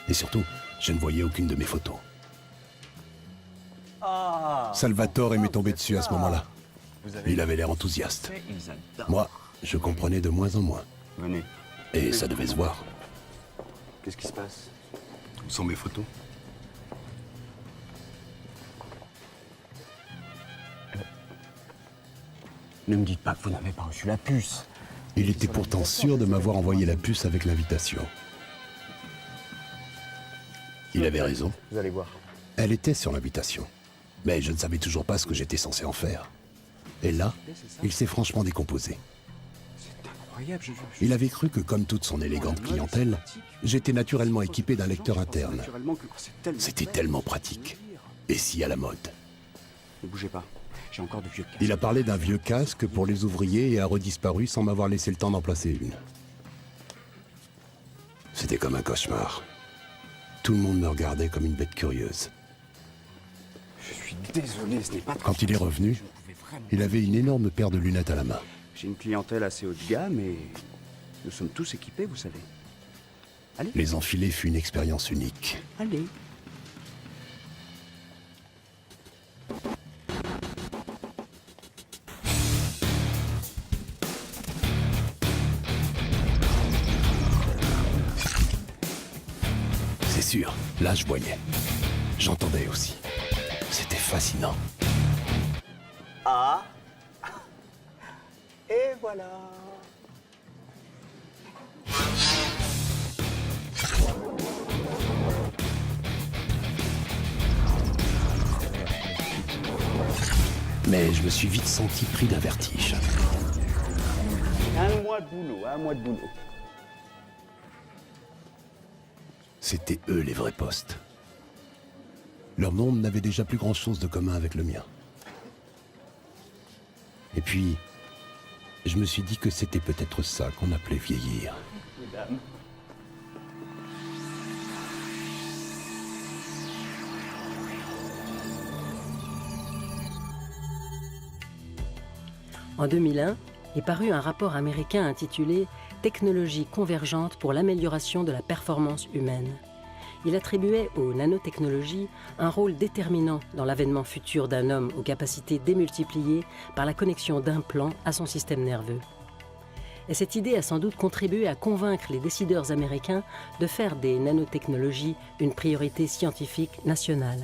Et surtout, je ne voyais aucune de mes photos. Salvatore m'est tombé dessus à ce moment-là. Il avait l'air enthousiaste. Moi, je comprenais de moins en moins. Venez. Et ça devait se voir. Qu'est-ce qui se passe? Où sont mes photos? Ne me dites pas que vous n'avez pas reçu la puce. Il était pourtant sûr de m'avoir envoyé la puce avec l'invitation. Il avait raison. Vous allez voir. Elle était sur l'invitation. Mais je ne savais toujours pas ce que j'étais censé en faire. Et là, il s'est franchement décomposé. C'est incroyable. Il avait cru que, comme toute son élégante clientèle, j'étais naturellement équipé d'un lecteur interne. C'était tellement pratique. Et si à la mode. Ne bougez pas. J'ai encore de vieux casques. Il a parlé d'un vieux casque pour les ouvriers et a redisparu sans m'avoir laissé le temps d'en placer une. C'était comme un cauchemar. Tout le monde me regardait comme une bête curieuse. Je suis désolé, ce n'est pas... Quand il est revenu, il avait une énorme paire de lunettes à la main. J'ai une clientèle assez haut de gamme et nous sommes tous équipés, vous savez. Allez. Les enfiler fut une expérience unique. Allez. C'est sûr, là je voyais. J'entendais aussi. C'était fascinant. Ah. Et voilà. Mais je me suis vite senti pris d'un vertige. Un mois de boulot, un mois de boulot. C'étaient eux les vrais postes. Leur monde n'avait déjà plus grand-chose de commun avec le mien. Et puis, je me suis dit que c'était peut-être ça qu'on appelait vieillir. Mesdames. En 2001 est paru un rapport américain intitulé « Technologies convergentes pour l'amélioration de la performance humaine ». Il attribuait aux nanotechnologies un rôle déterminant dans l'avènement futur d'un homme aux capacités démultipliées par la connexion d'implants à son système nerveux. Et cette idée a sans doute contribué à convaincre les décideurs américains de faire des nanotechnologies une priorité scientifique nationale.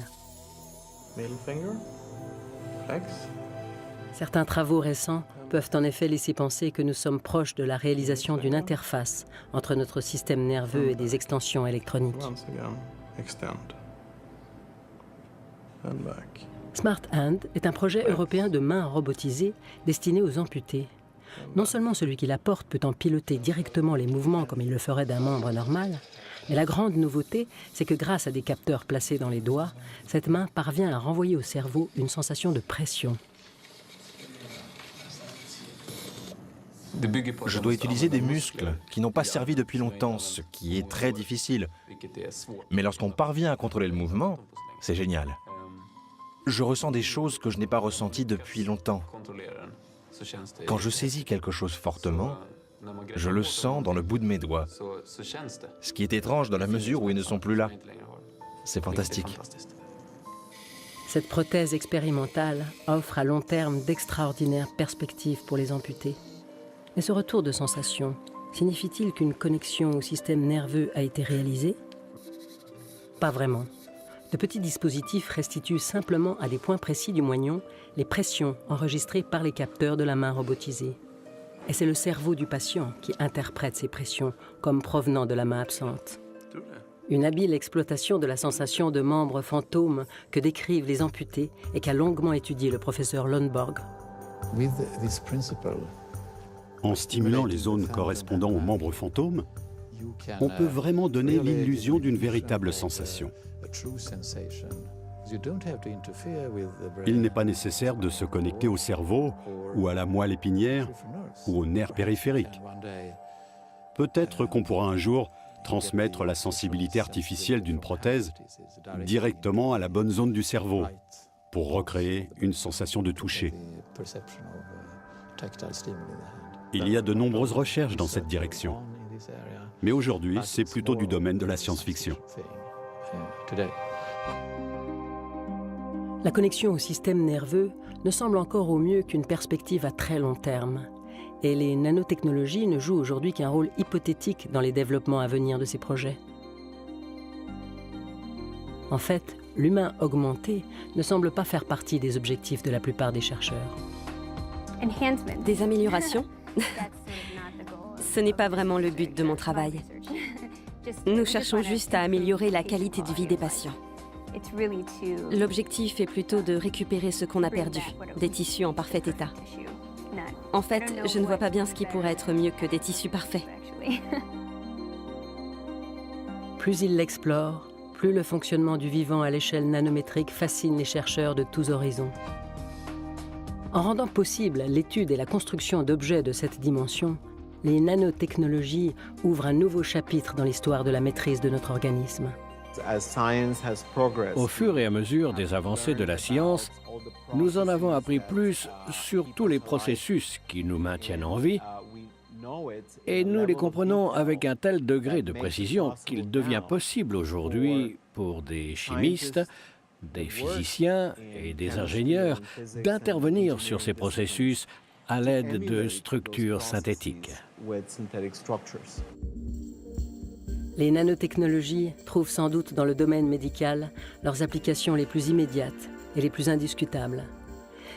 Certains travaux récents peuvent en effet laisser penser que nous sommes proches de la réalisation d'une interface entre notre système nerveux et des extensions électroniques. Smart Hand est un projet européen de mains robotisées destiné aux amputés. Non seulement celui qui la porte peut en piloter directement les mouvements comme il le ferait d'un membre normal, mais la grande nouveauté, c'est que grâce à des capteurs placés dans les doigts, cette main parvient à renvoyer au cerveau une sensation de pression. Je dois utiliser des muscles qui n'ont pas servi depuis longtemps, ce qui est très difficile. Mais lorsqu'on parvient à contrôler le mouvement, c'est génial. Je ressens des choses que je n'ai pas ressenties depuis longtemps. Quand je saisis quelque chose fortement, je le sens dans le bout de mes doigts. Ce qui est étrange dans la mesure où ils ne sont plus là. C'est fantastique. Cette prothèse expérimentale offre à long terme d'extraordinaires perspectives pour les amputés. Mais ce retour de sensation signifie-t-il qu'une connexion au système nerveux a été réalisée? Pas vraiment. De petits dispositifs restituent simplement à des points précis du moignon les pressions enregistrées par les capteurs de la main robotisée. Et c'est le cerveau du patient qui interprète ces pressions comme provenant de la main absente. Une habile exploitation de la sensation de membres fantômes que décrivent les amputés et qu'a longuement étudié le professeur Lundborg. En stimulant les zones correspondant aux membres fantômes, on peut vraiment donner l'illusion d'une véritable sensation. Il n'est pas nécessaire de se connecter au cerveau ou à la moelle épinière ou aux nerfs périphériques. Peut-être qu'on pourra un jour transmettre la sensibilité artificielle d'une prothèse directement à la bonne zone du cerveau pour recréer une sensation de toucher. Il y a de nombreuses recherches dans cette direction. Mais aujourd'hui, c'est plutôt du domaine de la science-fiction. La connexion au système nerveux ne semble encore au mieux qu'une perspective à très long terme. Et les nanotechnologies ne jouent aujourd'hui qu'un rôle hypothétique dans les développements à venir de ces projets. En fait, l'humain augmenté ne semble pas faire partie des objectifs de la plupart des chercheurs. Des améliorations? Ce n'est pas vraiment le but de mon travail. Nous cherchons juste à améliorer la qualité de vie des patients. L'objectif est plutôt de récupérer ce qu'on a perdu, des tissus en parfait état. En fait, je ne vois pas bien ce qui pourrait être mieux que des tissus parfaits. Plus ils l'explorent, plus le fonctionnement du vivant à l'échelle nanométrique fascine les chercheurs de tous horizons. En rendant possible l'étude et la construction d'objets de cette dimension, les nanotechnologies ouvrent un nouveau chapitre dans l'histoire de la maîtrise de notre organisme. Au fur et à mesure des avancées de la science, nous en avons appris plus sur tous les processus qui nous maintiennent en vie, et nous les comprenons avec un tel degré de précision qu'il devient possible aujourd'hui pour des chimistes, des physiciens et des ingénieurs d'intervenir sur ces processus à l'aide de structures synthétiques. Les nanotechnologies trouvent sans doute dans le domaine médical leurs applications les plus immédiates et les plus indiscutables.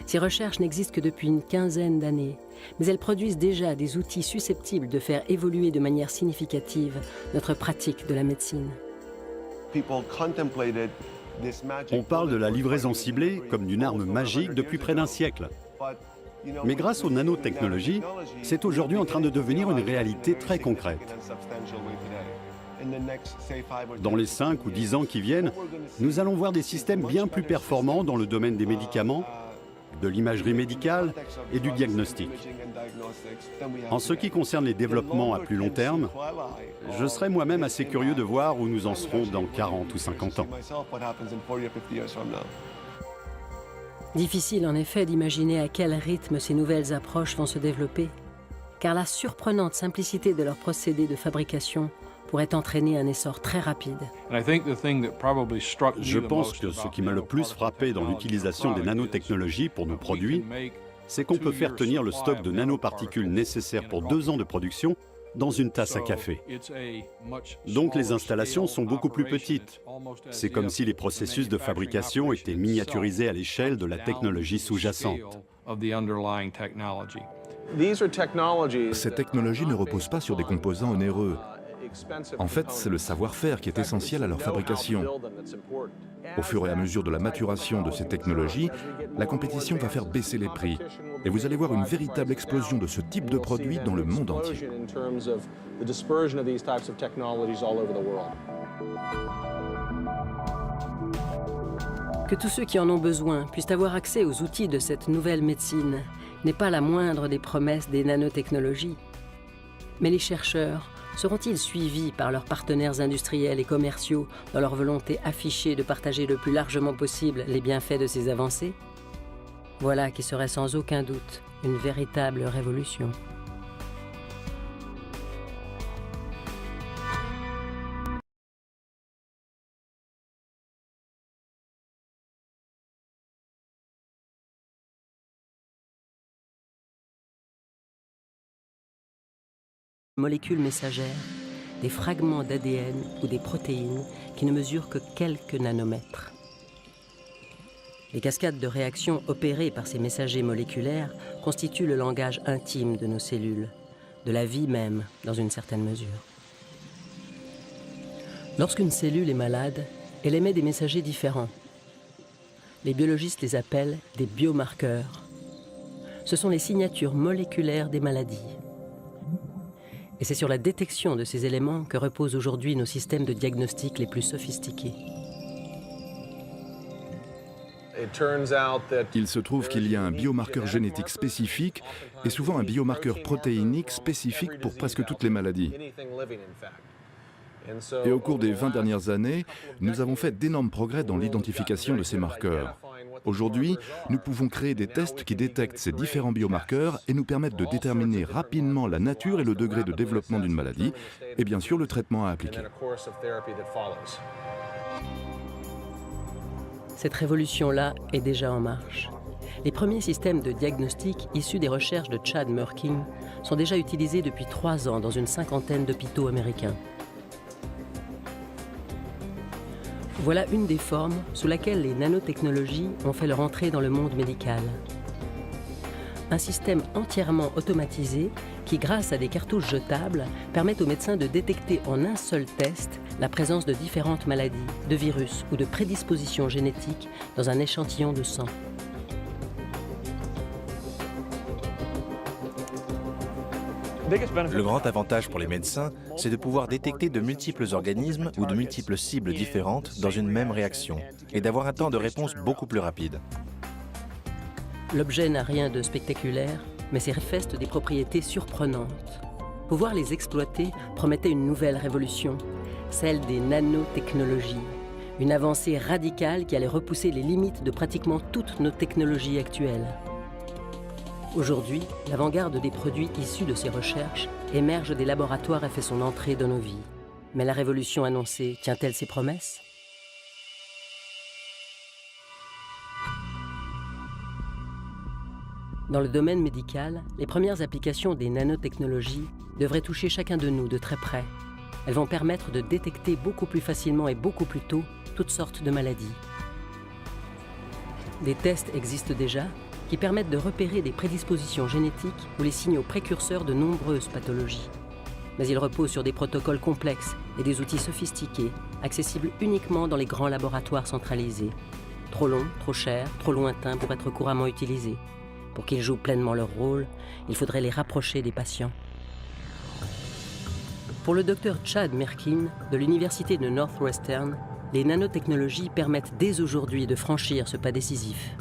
Ces recherches n'existent que depuis une quinzaine d'années, mais elles produisent déjà des outils susceptibles de faire évoluer de manière significative notre pratique de la médecine. On parle de la livraison ciblée comme d'une arme magique depuis près d'un siècle. Mais grâce aux nanotechnologies, c'est aujourd'hui en train de devenir une réalité très concrète. Dans les 5 ou 10 ans qui viennent, nous allons voir des systèmes bien plus performants dans le domaine des médicaments, de l'imagerie médicale et du diagnostic. En ce qui concerne les développements à plus long terme, je serais moi-même assez curieux de voir où nous en serons dans 40 ou 50 ans. Difficile en effet d'imaginer à quel rythme ces nouvelles approches vont se développer, car la surprenante simplicité de leurs procédés de fabrication pourrait entraîner un essor très rapide. Je pense que ce qui m'a le plus frappé dans l'utilisation des nanotechnologies pour nos produits, c'est qu'on peut faire tenir le stock de nanoparticules nécessaires pour 2 ans de production dans une tasse à café. Donc les installations sont beaucoup plus petites. C'est comme si les processus de fabrication étaient miniaturisés à l'échelle de la technologie sous-jacente. Ces technologies ne reposent pas sur des composants onéreux. En fait, c'est le savoir-faire qui est essentiel à leur fabrication. Au fur et à mesure de la maturation de ces technologies, la compétition va faire baisser les prix. Et vous allez voir une véritable explosion de ce type de produit dans le monde entier. Que tous ceux qui en ont besoin puissent avoir accès aux outils de cette nouvelle médecine n'est pas la moindre des promesses des nanotechnologies. Mais les chercheurs seront-ils suivis par leurs partenaires industriels et commerciaux dans leur volonté affichée de partager le plus largement possible les bienfaits de ces avancées? Voilà qui serait sans aucun doute une véritable révolution. Molécules messagères, des fragments d'ADN ou des protéines qui ne mesurent que quelques nanomètres. Les cascades de réactions opérées par ces messagers moléculaires constituent le langage intime de nos cellules, de la vie même, dans une certaine mesure. Lorsqu'une cellule est malade, elle émet des messagers différents. Les biologistes les appellent des biomarqueurs. Ce sont les signatures moléculaires des maladies. Et c'est sur la détection de ces éléments que reposent aujourd'hui nos systèmes de diagnostic les plus sophistiqués. Il se trouve qu'il y a un biomarqueur génétique spécifique et souvent un biomarqueur protéinique spécifique pour presque toutes les maladies. Et au cours des 20 dernières années, nous avons fait d'énormes progrès dans l'identification de ces marqueurs. Aujourd'hui, nous pouvons créer des tests qui détectent ces différents biomarqueurs et nous permettent de déterminer rapidement la nature et le degré de développement d'une maladie et bien sûr le traitement à appliquer. Cette révolution-là est déjà en marche. Les premiers systèmes de diagnostic issus des recherches de Chad Merkin sont déjà utilisés depuis 3 ans dans une 50aine d'hôpitaux américains. Voilà une des formes sous laquelle les nanotechnologies ont fait leur entrée dans le monde médical. Un système entièrement automatisé qui, grâce à des cartouches jetables, permet aux médecins de détecter en un seul test la présence de différentes maladies, de virus ou de prédispositions génétiques dans un échantillon de sang. Le grand avantage pour les médecins, c'est de pouvoir détecter de multiples organismes ou de multiples cibles différentes dans une même réaction et d'avoir un temps de réponse beaucoup plus rapide. L'objet n'a rien de spectaculaire, mais manifeste des propriétés surprenantes. Pouvoir les exploiter promettait une nouvelle révolution, celle des nanotechnologies. Une avancée radicale qui allait repousser les limites de pratiquement toutes nos technologies actuelles. Aujourd'hui, l'avant-garde des produits issus de ces recherches émerge des laboratoires et fait son entrée dans nos vies. Mais la révolution annoncée tient-elle ses promesses ? Dans le domaine médical, les premières applications des nanotechnologies devraient toucher chacun de nous de très près. Elles vont permettre de détecter beaucoup plus facilement et beaucoup plus tôt toutes sortes de maladies. Des tests existent déjà qui permettent de repérer des prédispositions génétiques ou les signaux précurseurs de nombreuses pathologies. Mais ils reposent sur des protocoles complexes et des outils sophistiqués, accessibles uniquement dans les grands laboratoires centralisés. Trop longs, trop chers, trop lointains pour être couramment utilisés. Pour qu'ils jouent pleinement leur rôle, il faudrait les rapprocher des patients. Pour le docteur Chad Merkin de l'Université de Northwestern, les nanotechnologies permettent dès aujourd'hui de franchir ce pas décisif.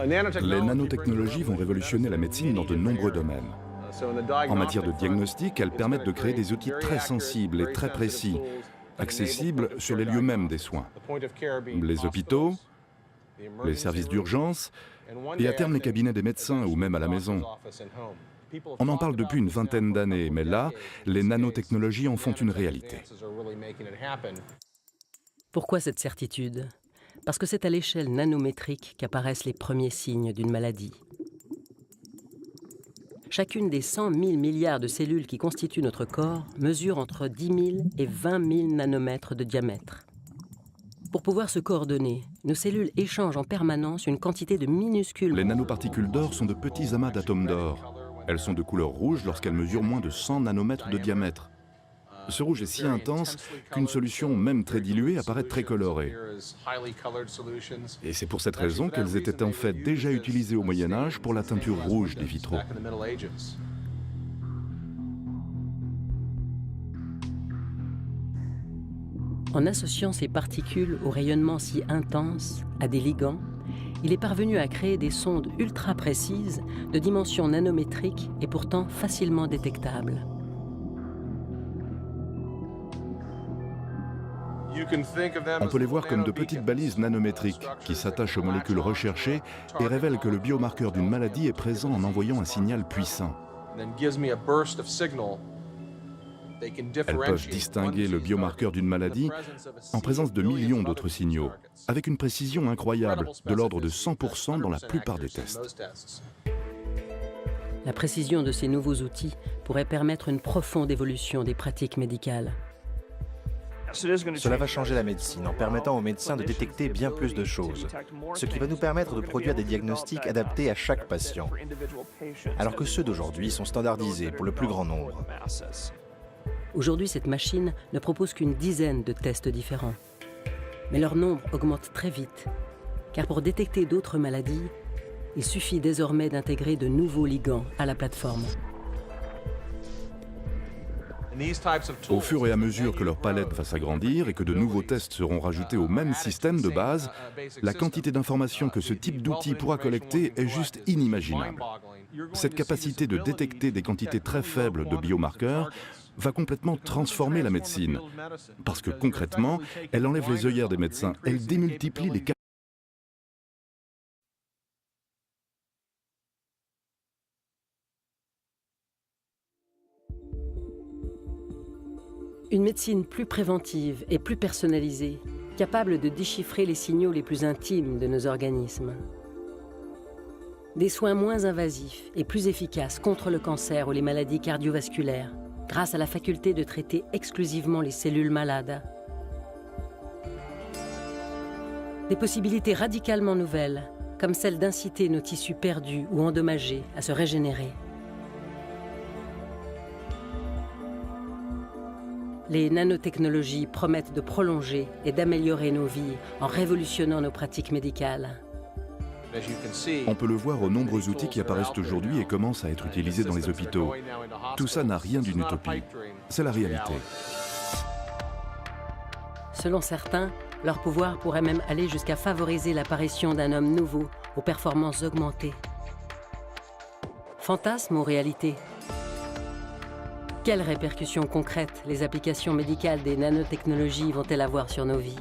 Les nanotechnologies vont révolutionner la médecine dans de nombreux domaines. En matière de diagnostic, elles permettent de créer des outils très sensibles et très précis, accessibles sur les lieux mêmes des soins. Les hôpitaux, les services d'urgence et à terme les cabinets des médecins ou même à la maison. On en parle depuis une vingtaine d'années, mais là, les nanotechnologies en font une réalité. Pourquoi cette certitude? Parce que c'est à l'échelle nanométrique qu'apparaissent les premiers signes d'une maladie. Chacune des 100 000 milliards de cellules qui constituent notre corps mesure entre 10 000 et 20 000 nanomètres de diamètre. Pour pouvoir se coordonner, nos cellules échangent en permanence une quantité de minuscules... Les nanoparticules d'or sont de petits amas d'atomes d'or. Elles sont de couleur rouge lorsqu'elles mesurent moins de 100 nanomètres de diamètre. Ce rouge est si intense qu'une solution, même très diluée, apparaît très colorée. Et c'est pour cette raison qu'elles étaient en fait déjà utilisées au Moyen-Âge pour la teinture rouge des vitraux. En associant ces particules au rayonnement si intense à des ligands, il est parvenu à créer des sondes ultra précises de dimensions nanométriques et pourtant facilement détectables. On peut les voir comme de petites balises nanométriques qui s'attachent aux molécules recherchées et révèlent que le biomarqueur d'une maladie est présent en envoyant un signal puissant. Elles peuvent distinguer le biomarqueur d'une maladie en présence de millions d'autres signaux, avec une précision incroyable, de l'ordre de 100% dans la plupart des tests. La précision de ces nouveaux outils pourrait permettre une profonde évolution des pratiques médicales. Cela va changer la médecine en permettant aux médecins de détecter bien plus de choses, ce qui va nous permettre de produire des diagnostics adaptés à chaque patient, alors que ceux d'aujourd'hui sont standardisés pour le plus grand nombre. Aujourd'hui, cette machine ne propose qu'une dizaine de tests différents. Mais leur nombre augmente très vite, car pour détecter d'autres maladies, il suffit désormais d'intégrer de nouveaux ligands à la plateforme. Au fur et à mesure que leur palette va s'agrandir et que de nouveaux tests seront rajoutés au même système de base, la quantité d'informations que ce type d'outil pourra collecter est juste inimaginable. Cette capacité de détecter des quantités très faibles de biomarqueurs va complètement transformer la médecine, parce que concrètement, elle enlève les œillères des médecins, elle démultiplie les cas. Une médecine plus préventive et plus personnalisée, capable de déchiffrer les signaux les plus intimes de nos organismes. Des soins moins invasifs et plus efficaces contre le cancer ou les maladies cardiovasculaires, grâce à la faculté de traiter exclusivement les cellules malades. Des possibilités radicalement nouvelles, comme celle d'inciter nos tissus perdus ou endommagés à se régénérer. Les nanotechnologies promettent de prolonger et d'améliorer nos vies en révolutionnant nos pratiques médicales. On peut le voir aux nombreux outils qui apparaissent aujourd'hui et commencent à être utilisés dans les hôpitaux. Tout ça n'a rien d'une utopie. C'est la réalité. Selon certains, leur pouvoir pourrait même aller jusqu'à favoriser l'apparition d'un homme nouveau aux performances augmentées. Fantasme ou réalité? Quelles répercussions concrètes les applications médicales des nanotechnologies vont-elles avoir sur nos vies?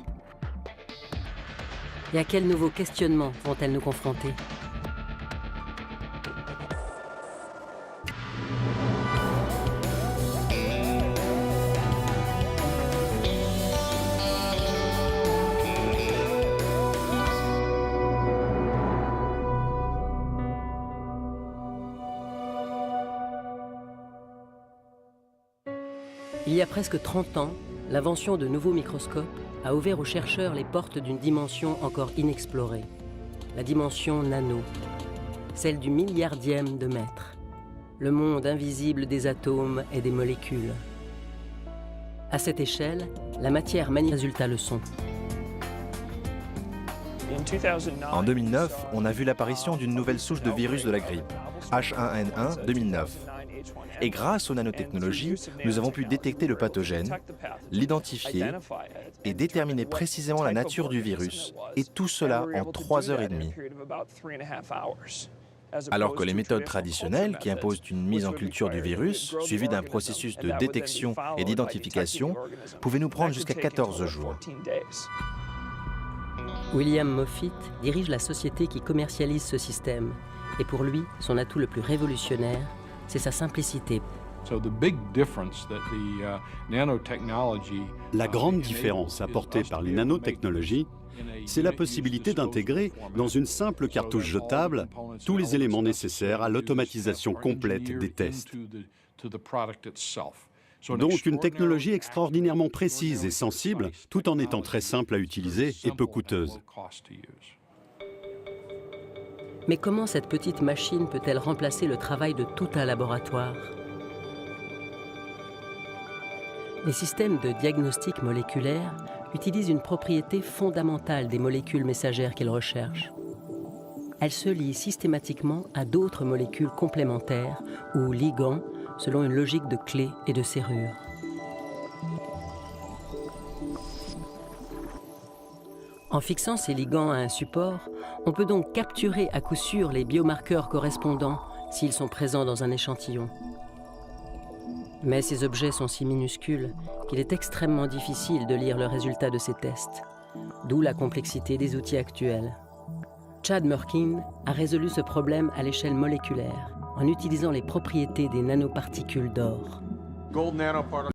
Et à quels nouveaux questionnements vont-elles nous confronter? Il y a presque 30 ans, l'invention de nouveaux microscopes a ouvert aux chercheurs les portes d'une dimension encore inexplorée, la dimension nano, celle du milliardième de mètre, le monde invisible des atomes et des molécules. À cette échelle, la matière résultat le son. En 2009, on a vu l'apparition d'une nouvelle souche de virus de la grippe, H1N1 2009. Et grâce aux nanotechnologies, nous avons pu détecter le pathogène, l'identifier et déterminer précisément la nature du virus, et tout cela en 3h30. Alors que les méthodes traditionnelles, qui imposent une mise en culture du virus, suivie d'un processus de détection et d'identification, pouvaient nous prendre jusqu'à 14 jours. William Moffitt dirige la société qui commercialise ce système. Et pour lui, son atout le plus révolutionnaire, c'est sa simplicité. La grande différence apportée par les nanotechnologies, c'est la possibilité d'intégrer dans une simple cartouche jetable tous les éléments nécessaires à l'automatisation complète des tests. Donc une technologie extraordinairement précise et sensible, tout en étant très simple à utiliser et peu coûteuse. Mais comment cette petite machine peut-elle remplacer le travail de tout un laboratoire? Les systèmes de diagnostic moléculaire utilisent une propriété fondamentale des molécules messagères qu'ils recherchent. Elles se lient systématiquement à d'autres molécules complémentaires ou ligands selon une logique de clés et de serrures. En fixant ces ligands à un support, on peut donc capturer à coup sûr les biomarqueurs correspondants s'ils sont présents dans un échantillon. Mais ces objets sont si minuscules qu'il est extrêmement difficile de lire le résultat de ces tests, d'où la complexité des outils actuels. Chad Mirkin a résolu ce problème à l'échelle moléculaire en utilisant les propriétés des nanoparticules d'or.